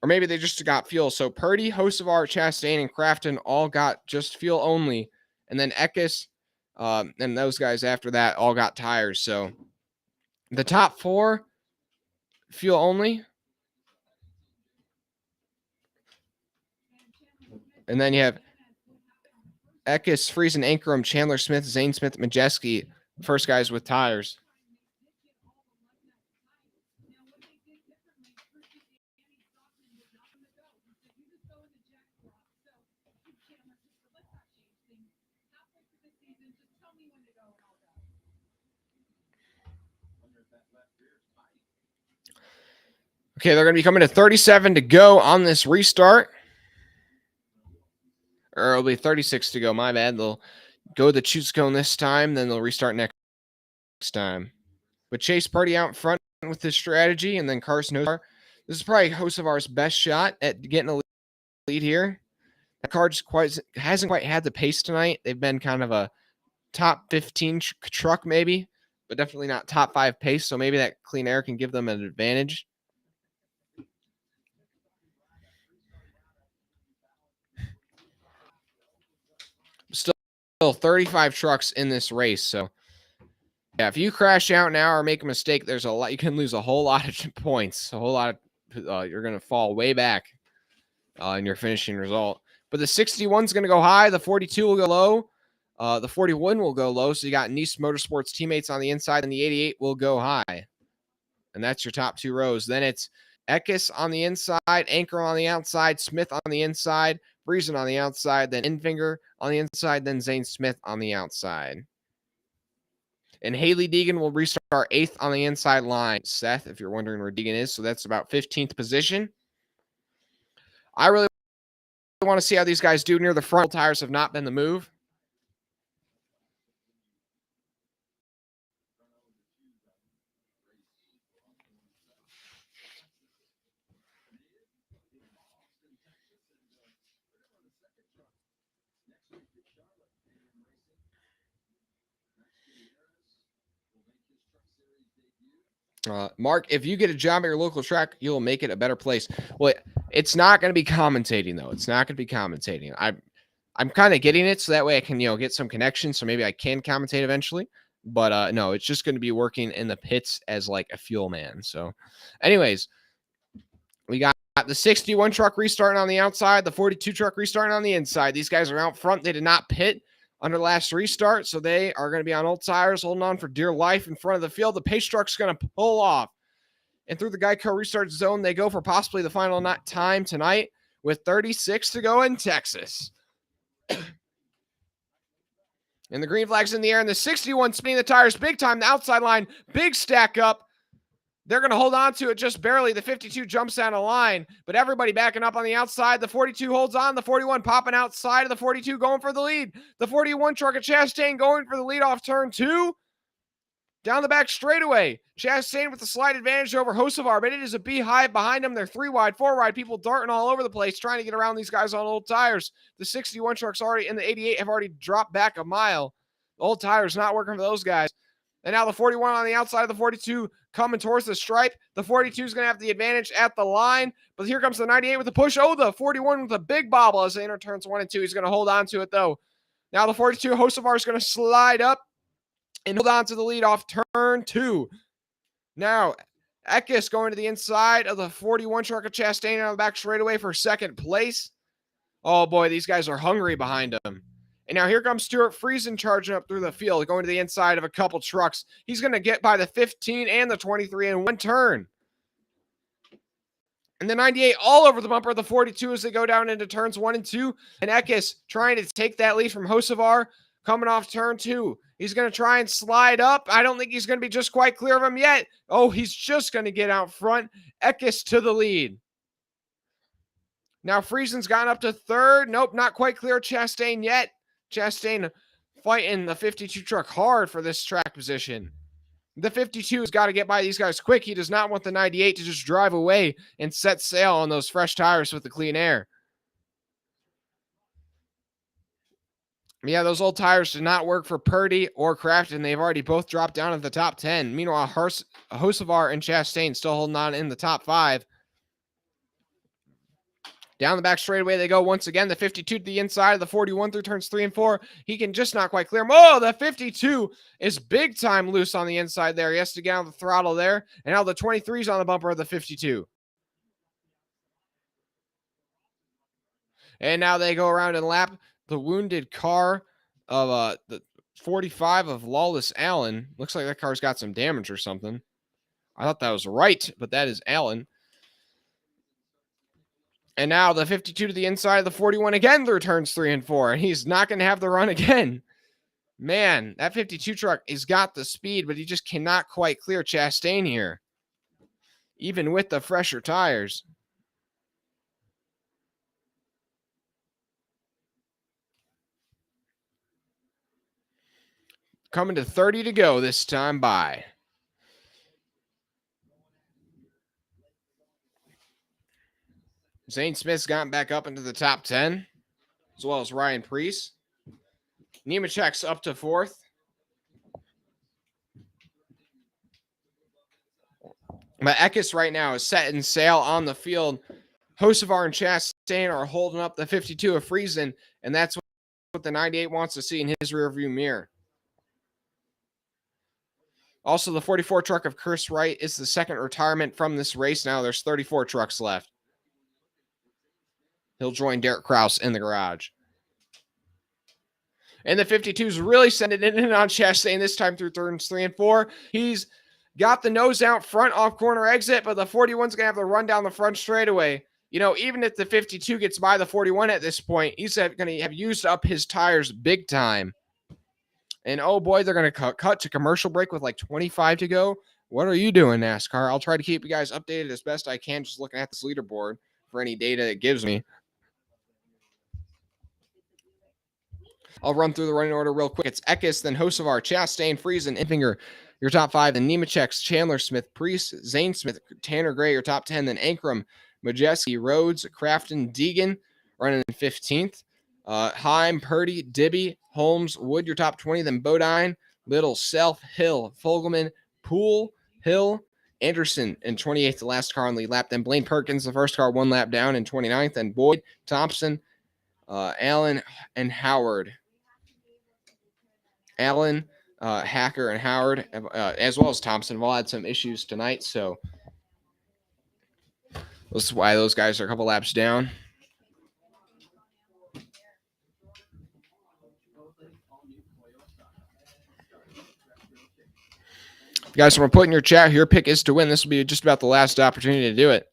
S1: or maybe they just got fuel. So Purdy, Hocevar, Chastain, and Crafton all got just fuel only, and then Eckes and those guys after that all got tires. So the top 4 fuel only, and then you have Eckes, Friesen, Ankrum, Chandler Smith, Zane Smith, Majeski, first guys with tires. Okay, they're going to be coming to 37 to go on this restart. Or it'll be 36 to go. My bad. They'll go the choose cone this time, then they'll restart next time. But Chase Purdy out in front with this strategy, and then Carson Hocevar. This is probably Hocevar's best shot at getting a lead here. That car just hasn't quite had the pace tonight. They've been kind of a top 15 truck maybe, but definitely not top 5 pace. So maybe that clean air can give them an advantage. Still 35 trucks in this race. So yeah, if you crash out now or make a mistake, there's a lot. You can lose a whole lot of points. A whole lot of you're going to fall way back in your finishing result. But the 61 is going to go high. The 42 will go low. The 41 will go low. So you got Nice Motorsports teammates on the inside, and the 88 will go high. And that's your top 2 rows. Then it's Eckes on the inside, Anchor on the outside, Smith on the inside, Friesen on the outside, then Infinger on the inside, then Zane Smith on the outside. And Haley Deegan will restart 8th on the inside line. Seth, if you're wondering where Deegan is, so that's about 15th position. I really want to see how these guys do near the front. Tires have not been the move. Mark, if you get a job at your local track, you'll make it a better place. Well, it's not going to be commentating, though. It's not going to be commentating. I'm kind of getting it so that way I can, get some connection. So maybe I can commentate eventually. But no, it's just going to be working in the pits as like a fuel man. So anyways, we got the 61 truck restarting on the outside, the 42 truck restarting on the inside. These guys are out front. They did not pit under last restart, so they are going to be on old tires, holding on for dear life in front of the field. The pace truck's going to pull off. And through the Geico restart zone, they go for possibly the final time tonight with 36 to go in Texas. And the green flag's in the air, and the 61 spinning the tires big time. The outside line, big stack up. They're going to hold on to it just barely. The 52 jumps down the line, but everybody backing up on the outside. The 42 holds on. The 41 popping outside of the 42 going for the lead. The 41 truck of Chastain going for the lead off turn 2. Down the back straightaway. Chastain with the slight advantage over Hocevar, but it is a beehive behind them. They're 3 wide, 4 wide. People darting all over the place trying to get around these guys on old tires. The 61 trucks already and the 88 have already dropped back a mile. The old tires not working for those guys. And now the 41 on the outside of the 42 coming towards the stripe. The 42 is going to have the advantage at the line. But here comes the 98 with the push. Oh, the 41 with a big bobble as they enter turns 1 and 2. He's going to hold on to it, though. Now the 42 Hocevar is going to slide up and hold on to the lead off turn 2. Now, Eckes going to the inside of the 41 truck of Chastain on the back straightaway for second place. Oh boy, these guys are hungry behind him. And now here comes Stuart Friesen charging up through the field, going to the inside of a couple trucks. He's going to get by the 15 and the 23 in one turn. And the 98 all over the bumper of the 42 as they go down into turns 1 and 2. And Eckes trying to take that lead from Hocevar coming off turn 2. He's going to try and slide up. I don't think he's going to be just quite clear of him yet. Oh, he's just going to get out front. Eckes to the lead. Now Friesen's gotten up to third. Nope, not quite clear Chastain yet. Chastain fighting the 52 truck hard for this track position. The 52 has got to get by these guys quick. He does not want the 98 to just drive away and set sail on those fresh tires with the clean air. Yeah, those old tires did not work for Purdy or Crafton. They've already both dropped down at the top 10. Meanwhile, Hocevar and Chastain still holding on in the top 5. Down the back straightaway they go once again. The 52 to the inside of the 41 through turns 3 and 4. He can just not quite clear him. Oh, the 52 is big time loose on the inside there. He has to get on the throttle there. And now the 23 is on the bumper of the 52. And now they go around and lap the wounded car of the 45 of Lawless Allen. Looks like that car's got some damage or something. I thought that was right, but that is Allen. And now the 52 to the inside of the 41 again through turns 3 and 4. And he's not going to have the run again. Man, that 52 truck has got the speed, but he just cannot quite clear Chastain here. Even with the fresher tires. Coming to 30 to go this time by. Zane Smith's gotten back up into the top 10, as well as Ryan Preece. Nemechek's up to 4th. But Eckes right now is setting sail on the field. Hocevar and Chastain are holding up the 52 of Friesen, and that's what the 98 wants to see in his rearview mirror. Also, the 44 truck of Chris Wright is the second retirement from this race. Now there's 34 trucks left. He'll join Derek Kraus in the garage. And the 52's really sending it in on Chastain this time through turns 3 and 4. He's got the nose out front off corner exit, but the 41's going to have to run down the front straightaway. You know, even if the 52 gets by the 41 at this point, he's going to have used up his tires big time. And oh boy, they're going to cut to commercial break with like 25 to go. What are you doing, NASCAR? I'll try to keep you guys updated as best I can, just looking at this leaderboard for any data it gives me. I'll run through the running order real quick. It's Eckes, then Hocevar, Chastain, Friesen, Impfinger, your top 5. Then Nemechek, Chandler, Smith, Preece, Zane Smith, Tanner Gray, your top 10. Then Ankrum, Majeski, Rhodes, Crafton, Deegan, running in 15th. Heim, Purdy, Dibby, Holmes, Wood, your top 20. Then Bodine, Little, Self, Hill, Fogelman, Poole, Hill, Anderson in 28th, the last car on the lap. Then Blaine Perkins, the first car, 1 lap down in 29th. Then Boyd, Thompson, Allen, and Howard. Allen, Hacker, and Howard, as well as Thompson, will had some issues tonight, so that's why those guys are a couple laps down. You guys want to put in your chat, your pick is to win. This will be just about the last opportunity to do it.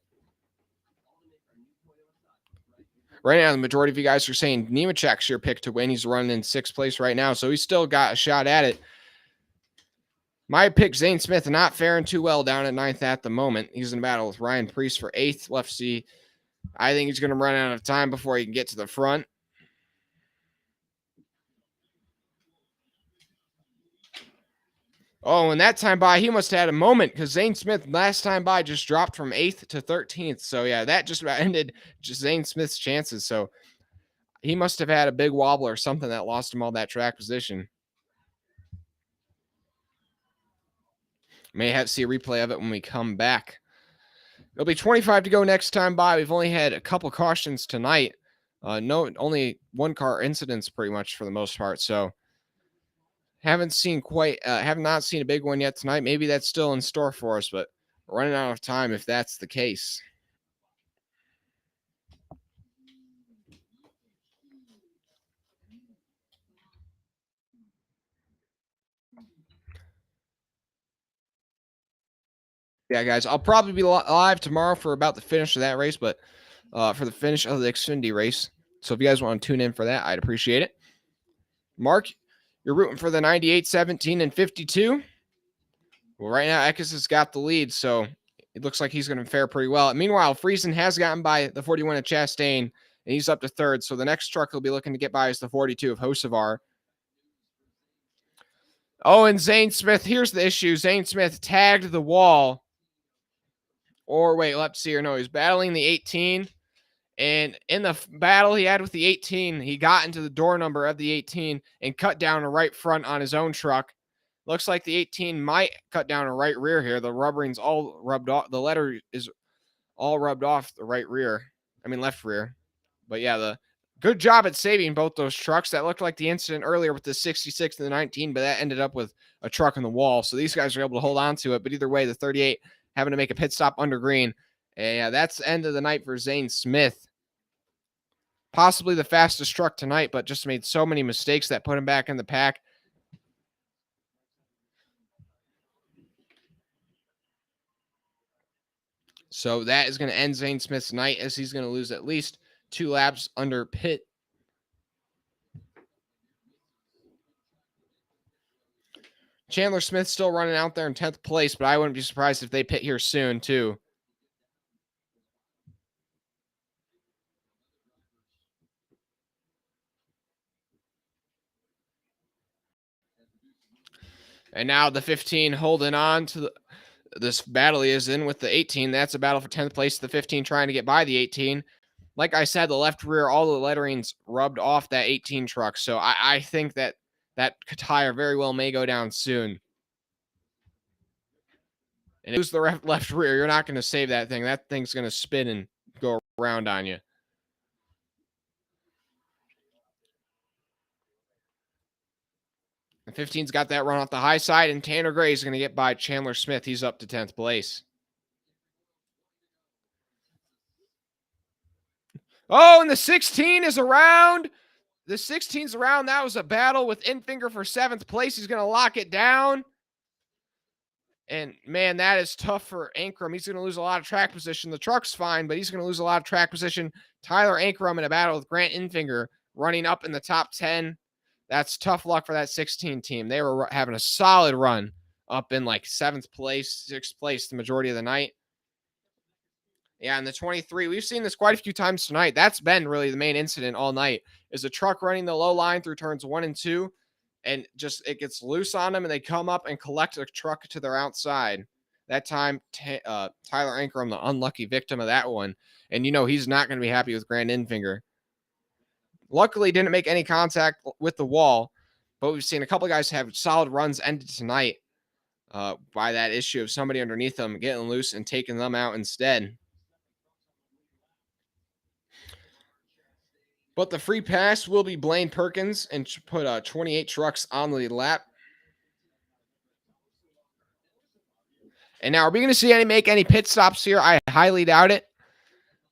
S1: Right now, the majority of you guys are saying Nemechek's your pick to win. He's running in 6th place right now, so he's still got a shot at it. My pick, Zane Smith, not faring too well down at 9th at the moment. He's in battle with Ryan Preece for 8th. Let's see. I think he's going to run out of time before he can get to the front. Oh, and that time by, he must have had a moment because Zane Smith last time by just dropped from 8th to 13th. So, yeah, that just about ended just Zane Smith's chances. So, he must have had a big wobble or something that lost him all that track position. May have to see a replay of it when we come back. It'll be 25 to go next time by. We've only had a couple cautions tonight. Only one car incidents pretty much for the most part. So, Have not seen a big one yet tonight. Maybe that's still in store for us, but we're running out of time if that's the case. Yeah, guys, I'll probably be live tomorrow for about the finish of that race, but for the finish of the Xfinity race. So if you guys want to tune in for that, I'd appreciate it. Mark, you're rooting for the 98, 17, and 52. Well, right now, Eckes has got the lead, so it looks like he's going to fare pretty well. Meanwhile, Friesen has gotten by the 41 of Chastain, and he's up to third. So the next truck he'll be looking to get by is the 42 of Hocevar. Oh, and Zane Smith, here's the issue. Zane Smith tagged the wall. Or wait, let's see here. No, he's battling the 18. And in the battle he had with the 18, he got into the door number of the 18 and cut down a right front on his own truck. Looks like the 18 might cut down a right rear here. The rubbering's all rubbed off. The letter is all rubbed off the right rear. I mean, left rear. But yeah, the good job at saving both those trucks. That looked like the incident earlier with the 66 and the 19, but that ended up with a truck in the wall. So these guys are able to hold on to it. But either way, the 38 having to make a pit stop under green. And yeah, that's the end of the night for Zane Smith. Possibly the fastest truck tonight, but just made so many mistakes that put him back in the pack. So that is going to end Zane Smith's night, as he's going to lose at least 2 laps under pit. Chandler Smith still running out there in 10th place, but I wouldn't be surprised if they pit here soon too. And now the 15 holding on to this battle he is in with the 18. That's a battle for 10th place. The 15 trying to get by the 18. Like I said, the left rear, all the lettering's rubbed off that 18 truck. So I think that tire very well may go down soon. And lose the left rear, you're not going to save that thing. That thing's going to spin and go around on you. And 15's got that run off the high side, and Tanner Gray is going to get by Chandler Smith. He's up to 10th place. Oh, and the 16 is around. The 16's around. That was a battle with Infinger for 7th place. He's going to lock it down. And, man, that is tough for Ankrum. He's going to lose a lot of track position. The truck's fine, but he's going to lose a lot of track position. Tyler Ankrum in a battle with Grant Infinger running up in the top 10. That's tough luck for that 16 team. They were having a solid run up in like 7th place, 6th place the majority of the night. Yeah, and the 23, we've seen this quite a few times tonight. That's been really the main incident all night, is a truck running the low line through turns 1 and 2, and just it gets loose on them, and they come up and collect a truck to their outside. That time, Tyler Ankrum, the unlucky victim of that one. And, he's not going to be happy with Grant Infinger. Luckily, didn't make any contact with the wall, but we've seen a couple of guys have solid runs ended tonight by that issue of somebody underneath them getting loose and taking them out instead. But the free pass will be Blaine Perkins and put 28 trucks on the lap. And now, are we going to see make any pit stops here? I highly doubt it,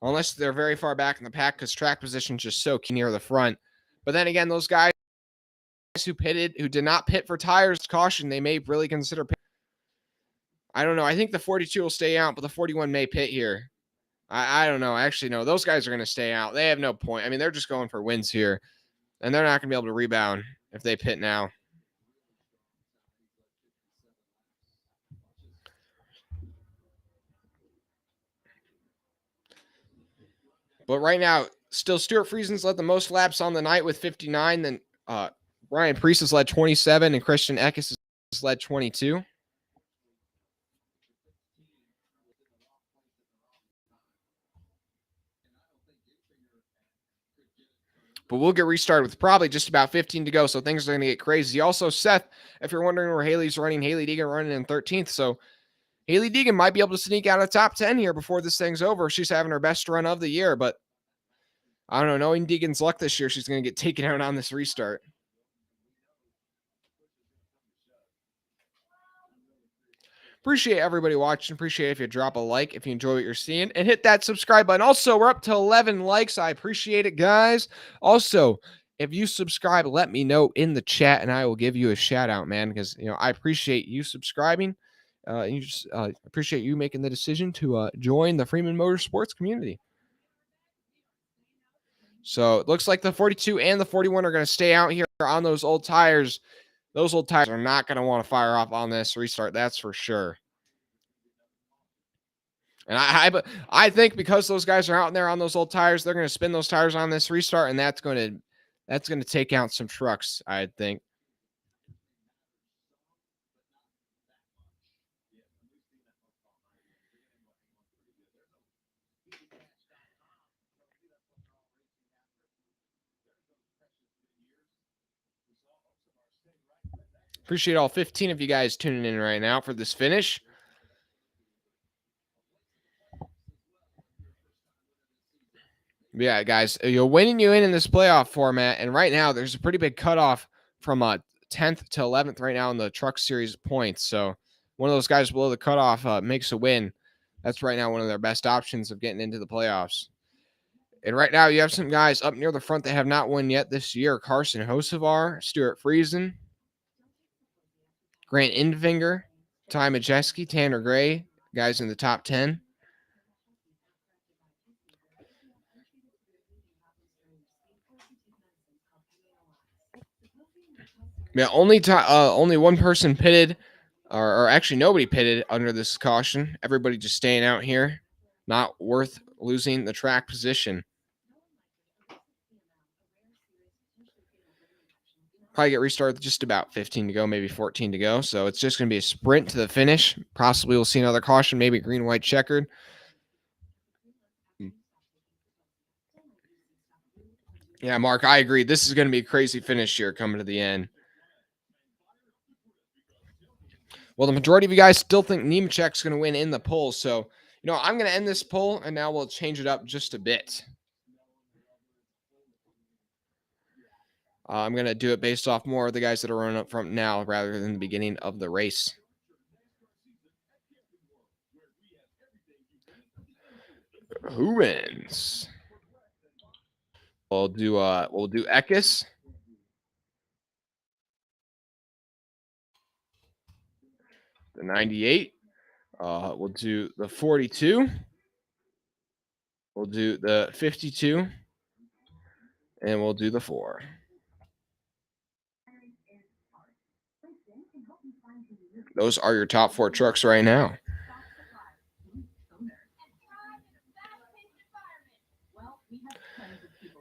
S1: unless they're very far back in the pack, because track position is just so key near the front. But then again, those guys who did not pit for tires caution, they may really consider pit. I don't know. I think the 42 will stay out, but the 41 may pit here. I don't know. Actually, no, those guys are going to stay out. They have no point. I mean, they're just going for wins here, and they're not going to be able to rebound if they pit now. But right now, still Stuart Friesen's led the most laps on the night with 59. Then Ryan Preece has led 27, and Christian Eckes has led 22. But we'll get restarted with probably just about 15 to go, so things are going to get crazy. Also, Seth, if you're wondering where Haley's running, Haley Deegan running in 13th. So Haley Deegan might be able to sneak out of the top 10 here before this thing's over. She's having her best run of the year, but I don't know. Knowing Deegan's luck this year, she's going to get taken out on this restart. Appreciate everybody watching. Appreciate if you drop a like if you enjoy what you're seeing and hit that subscribe button. Also, we're up to 11 likes. I appreciate it, guys. Also, if you subscribe, let me know in the chat and I will give you a shout out, man, because I appreciate you subscribing. And you just appreciate you making the decision to join the Freeman Motorsports community. So it looks like the 42 and the 41 are going to stay out here on those old tires. Those old tires are not going to want to fire off on this restart. That's for sure. And I think because those guys are out there on those old tires, they're going to spin those tires on this restart, and that's going to take out some trucks, I think. Appreciate all 15 of you guys tuning in right now for this finish. Yeah, guys, you're winning you in this playoff format, and right now there's a pretty big cutoff from 10th to 11th right now in the Truck Series points. So one of those guys below the cutoff makes a win. That's right now one of their best options of getting into the playoffs. And right now you have some guys up near the front that have not won yet this year: Carson Hocevar, Stuart Friesen, Grant Enfinger, Ty Majeski, Tanner Gray, guys in the top 10. Yeah, only one person pitted, or actually nobody pitted under this caution. Everybody just staying out here, not worth losing the track position. Probably get restarted with just about 15 to go, maybe 14 to go. So it's just going to be a sprint to the finish. Possibly we'll see another caution, maybe green, white, checkered. Yeah, Mark, I agree. This is going to be a crazy finish here coming to the end. Well, the majority of you guys still think Nemechek's going to win in the poll. So, I'm going to end this poll, and now we'll change it up just a bit. I'm going to do it based off more of the guys that are running up front now rather than the beginning of the race. Who wins? We'll do Eckes. The 98. We'll do the 42. We'll do the 52. And we'll do the 4. Those are your top 4 trucks right now.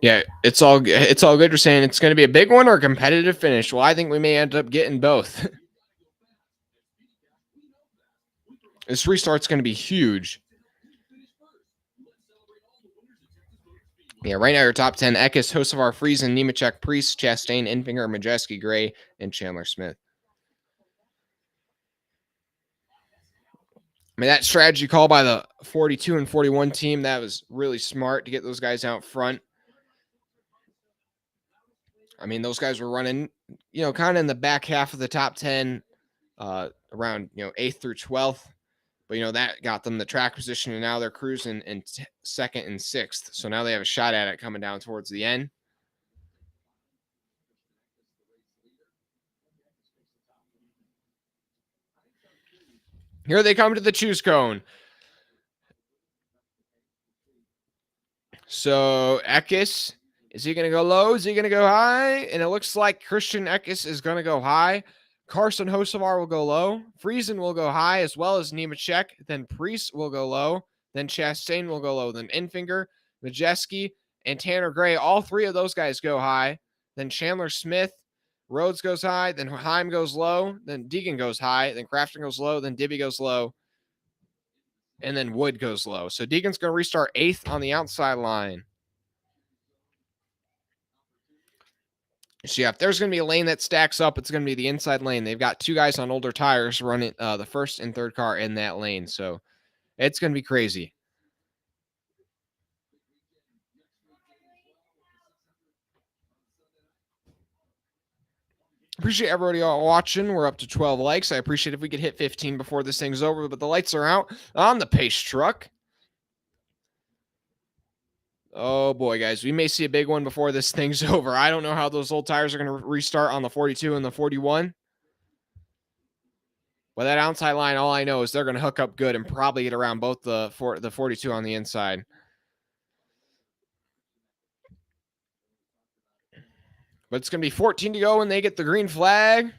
S1: Yeah, it's all good. You're saying it's going to be a big one or a competitive finish. Well, I think we may end up getting both. This restart's going to be huge. Yeah, right now your top 10: Eckes, Hocevar, Friesen, Nemechek, Priest, Chastain, Enfinger, Majeski, Gray, and Chandler Smith. I mean, that strategy call by the 42 and 41 team, that was really smart to get those guys out front. I mean, those guys were running, kind of in the back half of the top 10, around, 8th through 12th. But, that got them the track position, and now they're cruising in 2nd and 6th. So now they have a shot at it coming down towards the end. Here they come to the choose cone. So Eckes, is he going to go low? Is he going to go high? And it looks like Christian Eckes is going to go high. Carson Hocevar will go low. Friesen will go high, as well as Nemechek. Then Priest will go low. Then Chastain will go low. Then Enfinger, Majeski, and Tanner Gray. All 3 of those guys go high. Then Chandler Smith, Rhodes goes high. Then Heim goes low. Then Deegan goes high. Then Crafton goes low. Then Dibby goes low. And then Wood goes low. So Deegan's going to restart 8th on the outside line. So yeah, if there's going to be a lane that stacks up, it's going to be the inside lane. They've got 2 guys on older tires running the 1st and 3rd car in that lane. So it's going to be crazy. appreciate everybody all watching. We're up to 12 likes. I appreciate if we could hit 15 before this thing's over, but the lights are out on the pace truck. Oh boy, guys, we may see a big one before this thing's over. I don't know how those old tires are going to restart on the 42 and the 41. But that outside line, all I know is they're going to hook up good and probably get around both the 42 on the inside. But it's going to be 14 to go when they get the green flag.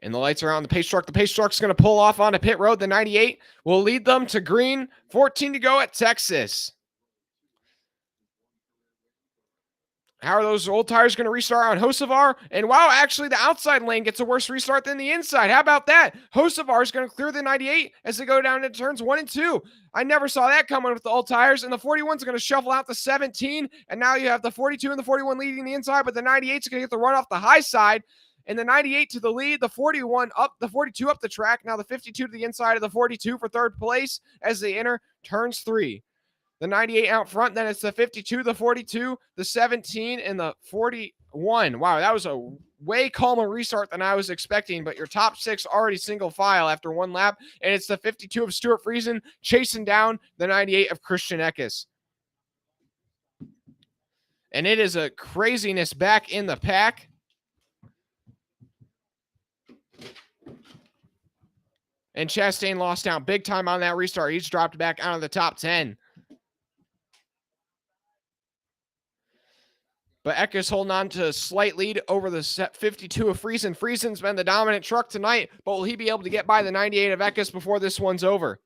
S1: And the lights are on the pace truck. The pace truck's going to pull off onto pit road. The 98 will lead them to green. 14 to go at Texas. How are those old tires going to restart on Hocevar? And wow, actually the outside lane gets a worse restart than the inside. How about that? Hocevar is going to clear the 98 as they go down into turns 1 and 2. I never saw that coming with the old tires. And the 41 is going to shuffle out the 17. And now you have the 42 and the 41 leading the inside, but the 98 is going to get the run off the high side. And the 98 to the lead, the 41 up, the 42 up the track. Now the 52 to the inside of the 42 for third place as they enter turns 3. The 98 out front, then it's the 52, the 42, the 17, and the 41. Wow, that was a way calmer restart than I was expecting, but your top 6 already single file after 1 lap, and it's the 52 of Stuart Friesen chasing down the 98 of Christian Eckes. And it is a craziness back in the pack. And Chastain lost out big time on that restart. He's dropped back out of the top 10. But Eckes holding on to a slight lead over the 52 of Friesen. Friesen's been the dominant truck tonight, but will he be able to get by the 98 of Eckes before this one's over?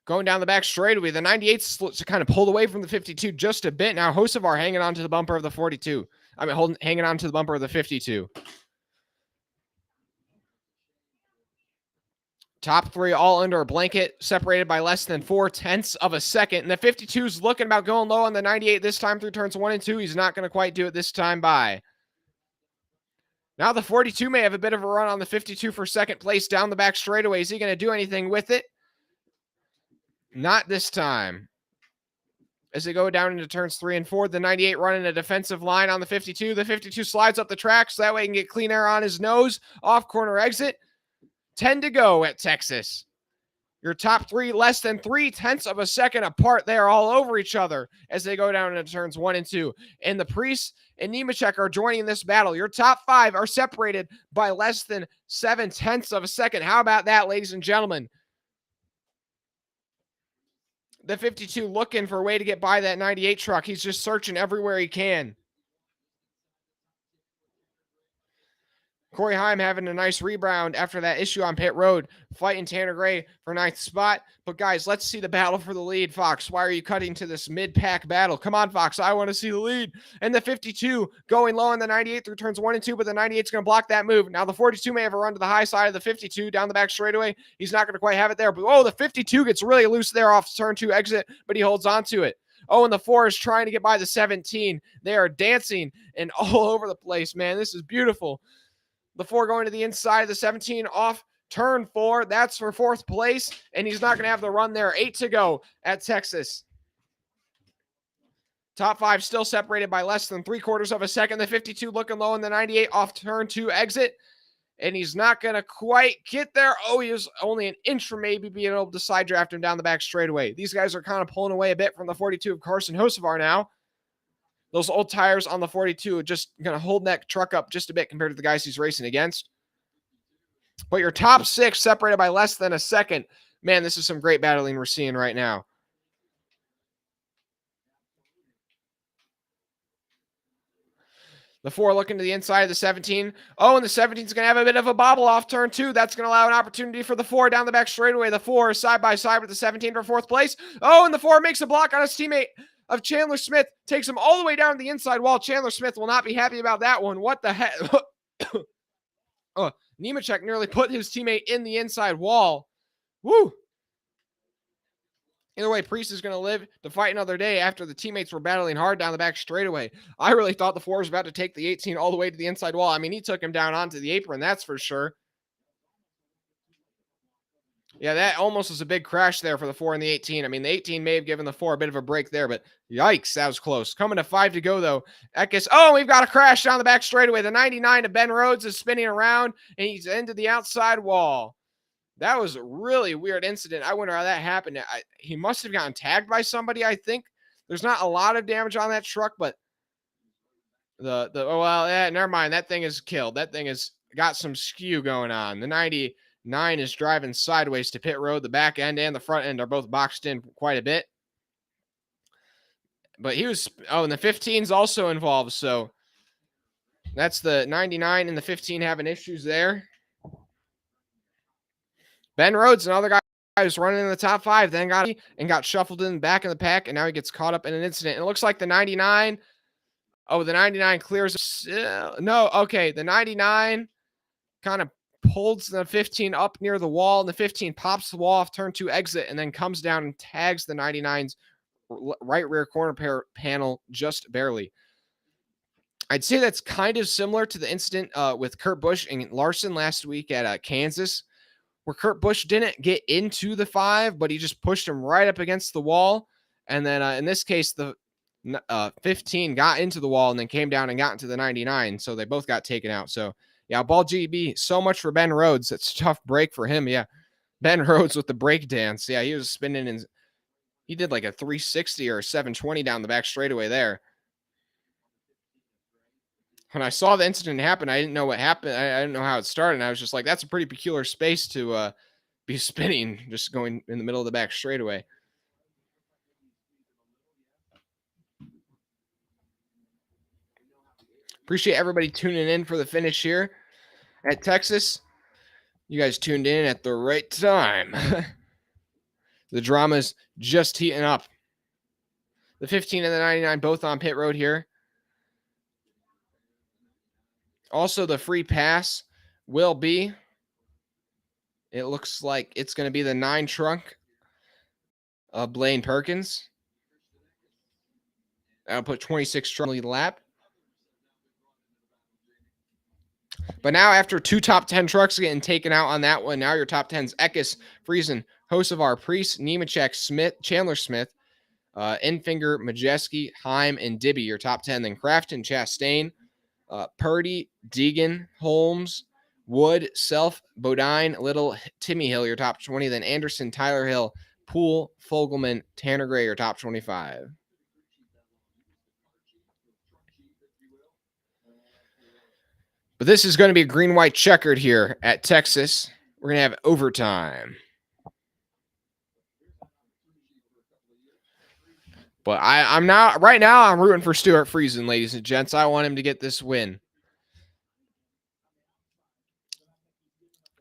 S1: Going down the back straightaway, the 98's kind of pulled away from the 52 just a bit. Now Hocevar hanging on to the bumper of the 42. Hanging on to the bumper of the 52. Top 3 all under a blanket, separated by less than 0.4 of a second. And the 52's looking about going low on the 98 this time through turns 1 and 2. He's not going to quite do it this time by. Now the 42 may have a bit of a run on the 52 for second place down the back straightaway. Is he going to do anything with it? Not this time. As they go down into turns 3 and 4, the 98 running a defensive line on the 52. The 52 slides up the track so that way he can get clean air on his nose. Off corner exit. 10 to go at Texas. Your top 3 less than 0.3 of a second apart. They are all over each other as they go down into turns 1 and 2. And the Priest and Nemechek are joining this battle. Your top 5 are separated by less than 0.7 of a second. How about that, ladies and gentlemen? The 52 looking for a way to get by that 98 truck. He's just searching everywhere he can. Corey Heim having a nice rebound after that issue on pit road, fighting Tanner Gray for 9th spot. But guys, let's see the battle for the lead. Fox, why are you cutting to this mid-pack battle? Come on, Fox, I want to see the lead. And the 52 going low on the 98 through turns 1 and 2, but the 98's going to block that move. Now the 42 may have a run to the high side of the 52 down the back straightaway. He's not going to quite have it there. But oh, the 52 gets really loose there off turn 2 exit, but he holds on to it. Oh, and the 4 is trying to get by the 17. They are dancing and all over the place, man. This is beautiful. The 4 going to the inside of the 17 off turn 4. That's for 4th place, and he's not going to have the run there. 8 to go at Texas. Top 5 still separated by less than 3/4 of a second. The 52 looking low in the 98 off turn 2 exit, and he's not going to quite get there. Oh, he was only an inch from maybe being able to side draft him down the back straightaway. These guys are kind of pulling away a bit from the 42 of Carson Hocevar now. Those old tires on the 42 are just going to hold that truck up just a bit compared to the guys he's racing against. But your top 6 separated by less than a second. Man, this is some great battling we're seeing right now. The 4 looking to the inside of the 17. Oh, and the 17 is going to have a bit of a bobble off turn 2. That's going to allow an opportunity for the 4 down the back straightaway. The 4 is side by side with the 17 for 4th place. Oh, and the 4 makes a block on his teammate of Chandler Smith, takes him all the way down to the inside wall. Chandler Smith will not be happy about that one. What the heck? Oh, Nemechek nearly put his teammate in the inside wall. Woo! Either way, Priest is going to live to fight another day after the teammates were battling hard down the back straightaway. I really thought the 4 was about to take the 18 all the way to the inside wall. I mean, he took him down onto the apron, that's for sure. Yeah, that almost was a big crash there for the 4 and the 18. I mean, the 18 may have given the 4 a bit of a break there, but yikes, that was close. Coming to 5 to go, though. Eckes, oh, we've got a crash down the back straightaway. The 99 of Ben Rhodes is spinning around, and he's into the outside wall. That was a really weird incident. I wonder how that happened. He must have gotten tagged by somebody, I think. There's not a lot of damage on that truck, but never mind. That thing is killed. That thing has got some skew going on. The 99 is driving sideways to pit road. The back end and the front end are both boxed in quite a bit. But he was, and the 15 is also involved. So that's the 99 and the 15 having issues there. Ben Rhodes, another guy who's running in the top 5, then got shuffled in the back of the pack, and now he gets caught up in an incident. It looks like the 99. Oh, the 99 clears. No, okay. The 99 kind of pulls the 15 up near the wall, and the 15 pops the wall off turn 2 exit, and then comes down and tags the 99's right rear corner panel just barely. I'd say that's kind of similar to the incident with Kurt Busch and Larson last week at Kansas, where Kurt Busch didn't get into the 5, but he just pushed him right up against the wall. And then in this case, the 15 got into the wall and then came down and got into the 99. So they both got taken out. So yeah, Ball GB, so much for Ben Rhodes. It's a tough break for him. Yeah. Ben Rhodes with the break dance. Yeah, he was spinning and he did like a 360 or 720 down the back straightaway there. When I saw the incident happen, I didn't know what happened. I didn't know how it started. And I was just like, that's a pretty peculiar space to be spinning, just going in the middle of the back straightaway. Appreciate everybody tuning in for the finish here at Texas. You guys tuned in at the right time. The drama's just heating up. The 15 and the 99 both on pit road here. Also, the free pass will be, it looks like it's going to be the 9 trunk of Blaine Perkins. That'll put 26 trunk lap. But now, after 2 top 10 trucks getting taken out on that one, now your top 10's Eckes, Friesen, Hocevar, Priest, Nemechek, Smith, Chandler Smith, Enfinger, Majeski, Heim, and Dibby, your top 10. Then Crafton, Chastain, Purdy, Deegan, Holmes, Wood, Self, Bodine, Little, Timmy Hill, your top 20. Then Anderson, Tyler Hill, Poole, Fogelman, Tanner Gray, your top 25. But this is going to be green-white checkered here at Texas. We're going to have overtime. But I'm not right now. I'm rooting for Stuart Friesen, ladies and gents. I want him to get this win.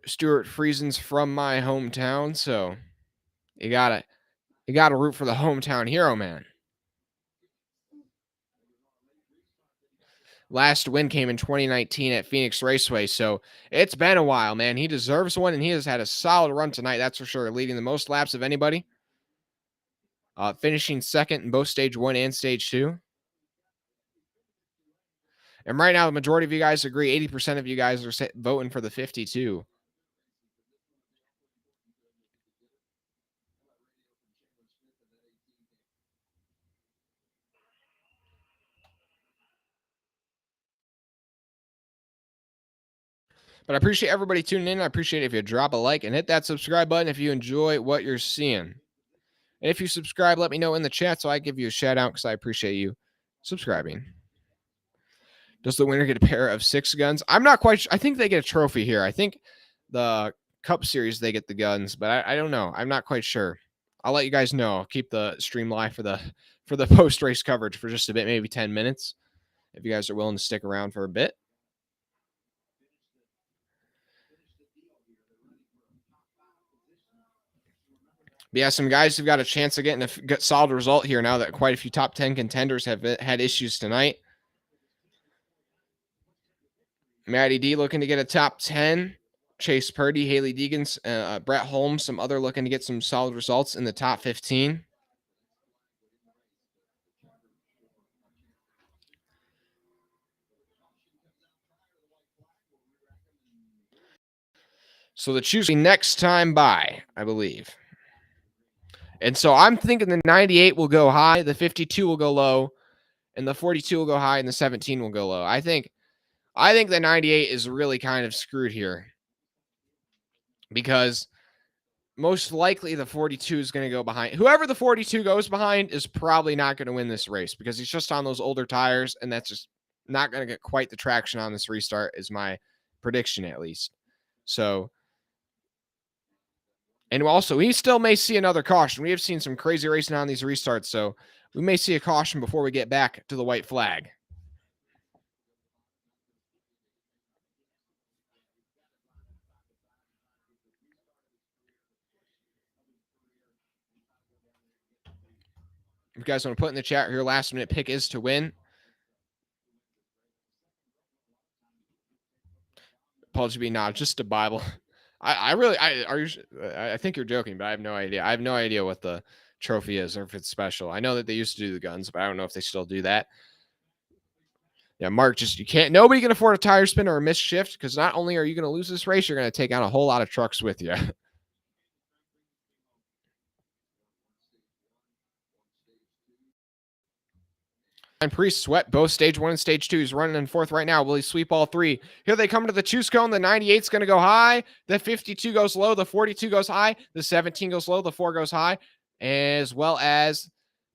S1: Stuart Friesen's from my hometown, so you gotta root for the hometown hero, man. Last win came in 2019 at Phoenix Raceway, so it's been a while, man. He deserves one, and he has had a solid run tonight, that's for sure, leading the most laps of anybody. Finishing second in both Stage 1 and Stage 2. And right now, the majority of you guys agree. 80% of you guys are voting for the 52. But I appreciate everybody tuning in. I appreciate it if you drop a like and hit that subscribe button if you enjoy what you're seeing. And if you subscribe, let me know in the chat so I give you a shout out because I appreciate you subscribing. Does the winner get a pair of 6 guns? I'm not quite sure. I think they get a trophy here. I think the Cup Series, they get the guns, but I don't know. I'm not quite sure. I'll let you guys know. I'll keep the stream live for the post-race coverage for just a bit, maybe 10 minutes, if you guys are willing to stick around for a bit. But yeah, some guys have got a chance of getting a solid result here now that quite a few top 10 contenders have had issues tonight. Matty D looking to get a top 10. Chase Purdy, Haley Deegan, Brett Holmes, some other looking to get some solid results in the top 15. So the choose next time by, I believe. And so I'm thinking the 98 will go high, the 52 will go low, and the 42 will go high, and the 17 will go low. I think the 98 is really kind of screwed here because most likely the 42 is going to go behind. Whoever the 42 goes behind is probably not going to win this race because he's just on those older tires, and that's just not going to get quite the traction on this restart, is my prediction at least. So, and also we still may see another caution. We have seen some crazy racing on these restarts, so we may see a caution before we get back to the white flag. If you guys want to put in the chat, your last minute pick is to win. Apology be not just a Bible. I think you're joking, but I have no idea. I have no idea what the trophy is or if it's special. I know that they used to do the guns, but I don't know if they still do that. Yeah, Mark, nobody can afford a tire spin or a missed shift because not only are you going to lose this race, you're going to take on a whole lot of trucks with you. And Priest swept both stage 1 and stage 2. He's running in fourth right now. Will he sweep all three? Here they come to the choose cone. The 98 is going to go high. The 52 goes low. The 42 goes high. The 17 goes low. The 4 goes high, as well as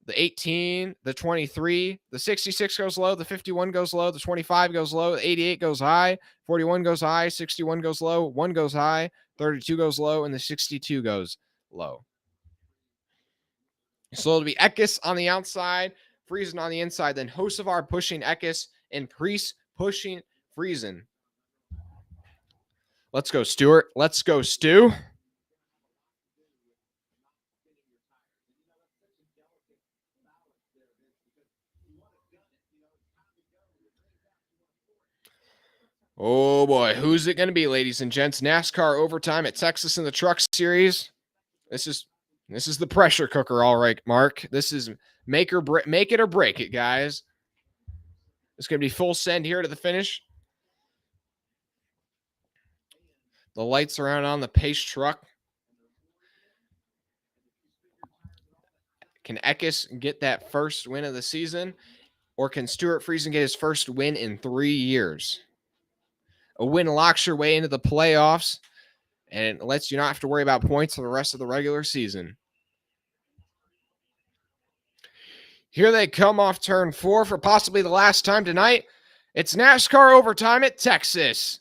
S1: the 18, the 23, the 66 goes low. The 51 goes low. The 25 goes low. The 88 goes high. 41 goes high. 61 goes low. 1 goes high. 32 goes low. And the 62 goes low. So it'll be Eckes on the outside, Friesen on the inside, then Hocevar pushing Eckes, and Priest pushing Friesen. Let's go, Stuart. Let's go, Stu. Oh boy, who's it going to be, ladies and gents? NASCAR overtime at Texas in the Truck Series. This is the pressure cooker, all right, Mark. This is make it or break it, guys. It's going to be full send here to the finish. The lights are on the pace truck. Can Eckes get that first win of the season? Or can Stuart Friesen get his first win in 3 years? A win locks your way into the playoffs and it lets you not have to worry about points for the rest of the regular season. Here they come off turn 4 for possibly the last time tonight. It's NASCAR overtime at Texas.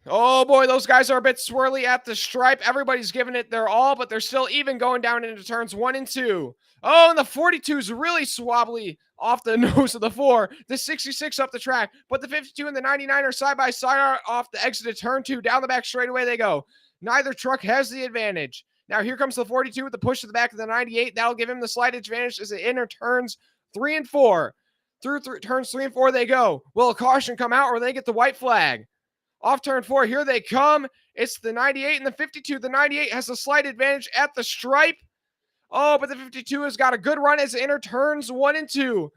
S1: Oh boy, those guys are a bit swirly at the stripe. Everybody's giving it their all, but they're still even going down into turns 1 and 2. Oh, and the 42 is really swabbly off the nose of the 4. The 66 up the track, but the 52 and the 99 are side by side off the exit of turn 2. Down the back straightaway they go. Neither truck has the advantage. Now here comes the 42 with the push to the back of the 98. That'll give him the slight advantage as it enters turns 3 and 4. Through turns 3 and 4 they go. Will a caution come out or they get the white flag? Off turn 4, here they come. It's the 98 and the 52. The 98 has a slight advantage at the stripe. Oh, but the 52 has got a good run as it enters turns 1 and 2.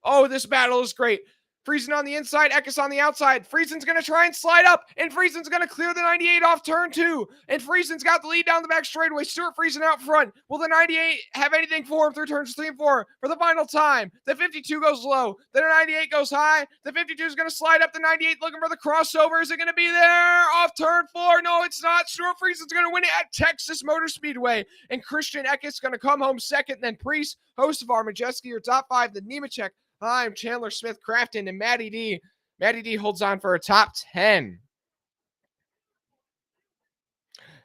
S1: Oh, this battle is great. Friesen on the inside, Eckes on the outside. Friesen's going to try and slide up, and Friesen's going to clear the 98 off turn 2. And Friesen's got the lead down the back straightaway. Stuart Friesen out front. Will the 98 have anything for him through turns 3 and 4 for the final time? The 52 goes low. The 98 goes high. The 52 is going to slide up. The 98 looking for the crossover. Is it going to be there? Off turn 4. No, it's not. Stuart Friesen's going to win it at Texas Motor Speedway. And Christian Eckes is going to come home second. Then Priest, Hocevar, Majeski, your top 5. The Nemechek. I'm Chandler Smith, Crafton, and Matty D. Matty D holds on for a top 10.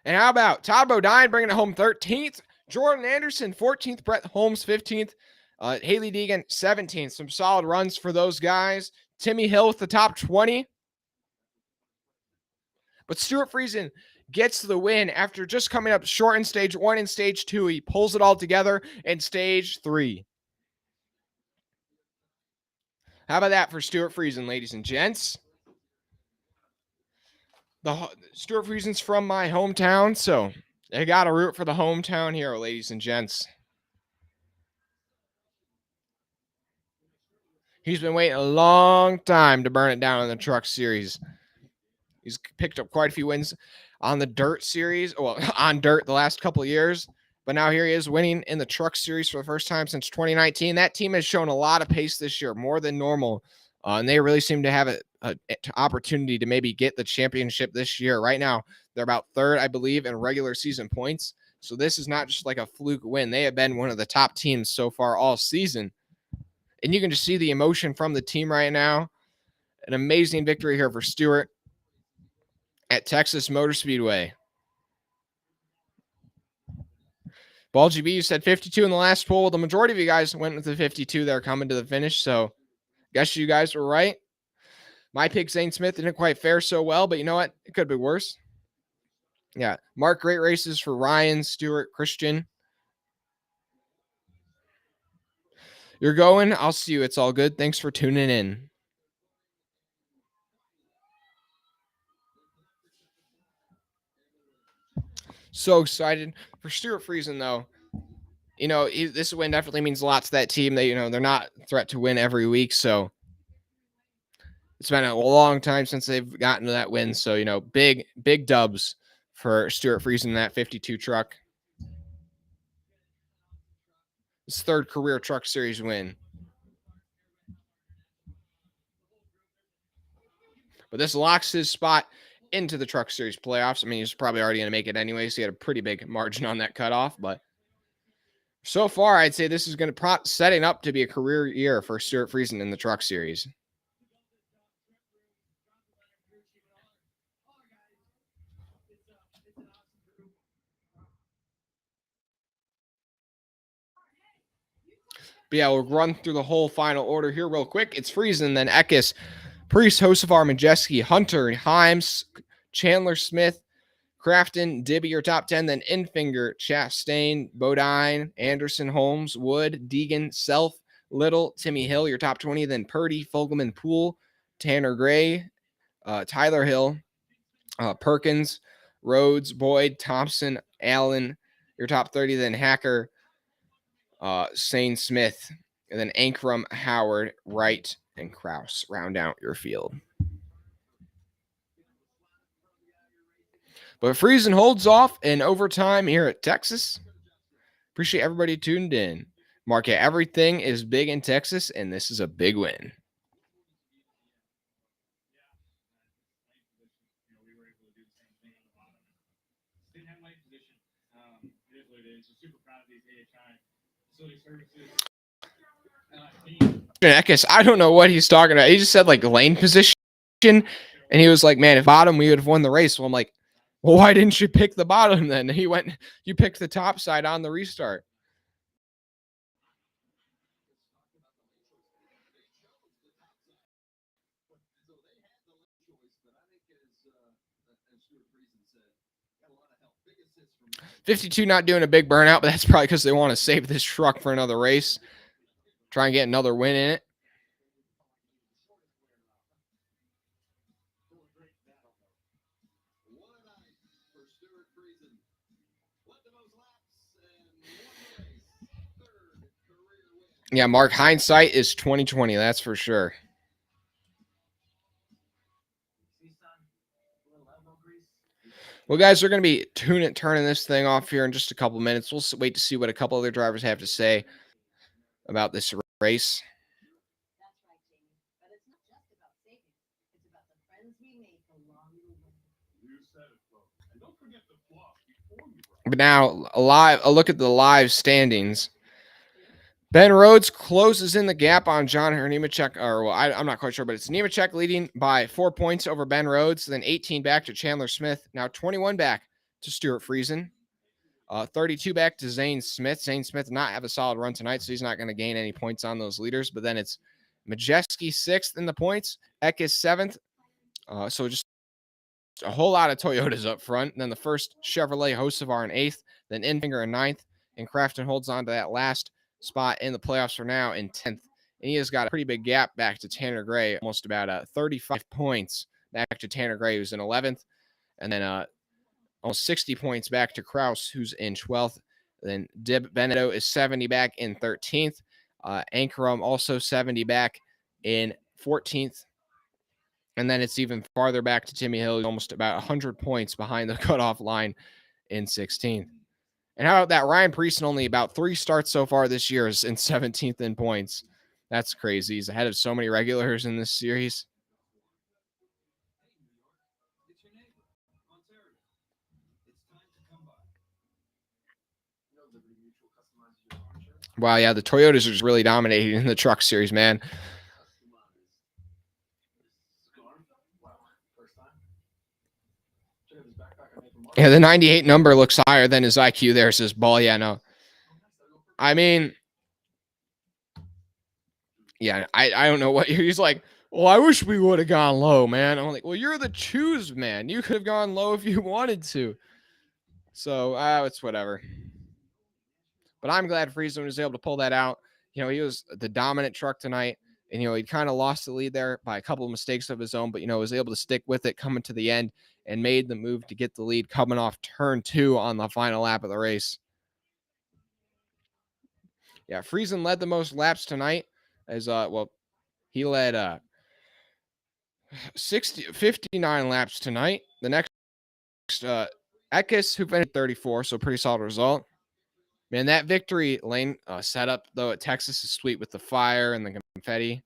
S1: And how about Todd Bodine bringing it home 13th? Jordan Anderson 14th. Brett Holmes 15th. Haley Deegan 17th. Some solid runs for those guys. Timmy Hill with the top 20. But Stuart Friesen gets the win after just coming up short in stage 1 and stage 2. He pulls it all together in stage 3. How about that for Stuart Friesen, ladies and gents? Stuart Friesen's from my hometown, so I got to root for the hometown hero, ladies and gents. He's been waiting a long time to burn it down in the Truck Series. He's picked up quite a few wins on the Dirt Series, well, on Dirt the last couple of years, but now here he is winning in the Truck Series for the first time since 2019. That team has shown a lot of pace this year, more than normal, and they really seem to have an opportunity to maybe get the championship this year. Right now, they're about third, I believe, in regular season points. So this is not just like a fluke win. They have been one of the top teams so far all season. And you can just see the emotion from the team right now. An amazing victory here for Stewart at Texas Motor Speedway. Ball GB, you said 52 in the last poll. The majority of you guys went with the 52 that are coming to the finish, so guess you guys were right. My pick, Zane Smith, didn't quite fare so well, but you know what? It could be worse. Yeah. Mark, great races for Ryan, Stewart, Christian. You're going. I'll see you. It's all good. Thanks for tuning in. So excited for Stuart Friesen, though. You know, this win definitely means a lot to that team. They, they're not a threat to win every week, so it's been a long time since they've gotten to that win. So, big dubs for Stuart Friesen in that 52 truck. His third career Truck Series win. But this locks his spot into the Truck Series playoffs. I mean, he's probably already going to make it anyway, so he had a pretty big margin on that cutoff. But so far, I'd say this is going to setting up to be a career year for Stuart Friesen in the Truck Series. But yeah, we'll run through the whole final order here real quick. It's Friesen, then Eckes, Priest, Hocevar, Majeski, Hunter, Himes, Chandler Smith, Crafton, Dibby, your top 10, then Infinger, Chastain, Bodine, Anderson, Holmes, Wood, Deegan, Self, Little, Timmy Hill, your top 20, then Purdy, Fogelman, Poole, Tanner Gray, Tyler Hill, Perkins, Rhodes, Boyd, Thompson, Allen, your top 30, then Hacker, Sane Smith, and then Ankrum, Howard, Wright, and Kraus round out your field. But Friesen holds off in overtime here at Texas. Appreciate everybody tuned in. Market, everything is big in Texas, and this is a big win. Eckes, I don't know what he's talking about. He just said like lane position, and he was like, "Man, if bottom, we would have won the race." Well, I'm like, "Well, why didn't you pick the bottom then?" He went, "You picked the top side on the restart." "52 not doing a big burnout, but that's probably because they want to save this truck for another race, try and get another win in it." Yeah, Mark, hindsight is 2020. That's for sure. Well, guys, we're going to be turning this thing off here in just a couple minutes. We'll wait to see what a couple other drivers have to say about this race. But now, a look at the live standings. Ben Rhodes closes in the gap on John Nemechek, or well, I'm not quite sure, but it's Nemechek leading by 4 points over Ben Rhodes, then 18 back to Chandler Smith, now 21 back to Stuart Friesen, 32 back to Zane Smith. Zane Smith did not have a solid run tonight, so he's not going to gain any points on those leaders. But then it's Majeski 6th in the points, Eckes 7th. So just a whole lot of Toyotas up front. And then the first Chevrolet Hocevar in 8th, then Infinger in 9th, and Crafton holds on to that last spot in the playoffs for now in 10th. And he has got a pretty big gap back to Tanner Gray, almost about 35 points back to Tanner Gray, who's in 11th. and then almost 60 points back to Kraus, who's in 12th. Then Dib Benedetto is 70 back in 13th. Ankarum also 70 back in 14th. And then it's even farther back to Timmy Hill, almost about 100 points behind the cutoff line in 16th. And how about that? Ryan Priest, only about 3 starts so far this year, is in 17th in points. That's crazy. He's ahead of so many regulars in this series. Wow, yeah, the Toyotas are just really dominating in the truck series, man. Yeah, the 98 number looks higher than his IQ there, says Ball. Yeah, no. I mean, yeah, I don't know what he's like. Well, I wish we would have gone low, man. I'm like, well, you're the choose, man. You could have gone low if you wanted to. So it's whatever. But I'm glad Friesen was able to pull that out. You know, he was the dominant truck tonight. And, you know, he kind of lost the lead there by a couple of mistakes of his own, but, you know, was able to stick with it coming to the end and made the move to get the lead coming off turn 2 on the final lap of the race. Yeah, Friesen led the most laps tonight as, he led 59 laps tonight. The next, Eckes, who finished 34, so pretty solid result. Man, that victory lane setup, though, at Texas is sweet with the fire and the confetti.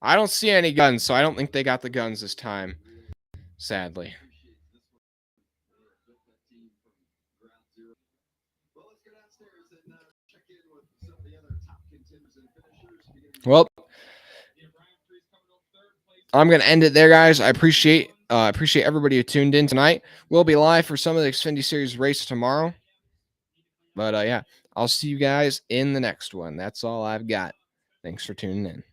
S1: I don't see any guns, so I don't think they got the guns this time, sadly. Well, I'm going to end it there, guys. I appreciate everybody who tuned in tonight. We'll be live for some of the Xfinity Series race tomorrow. But, yeah, I'll see you guys in the next one. That's all I've got. Thanks for tuning in.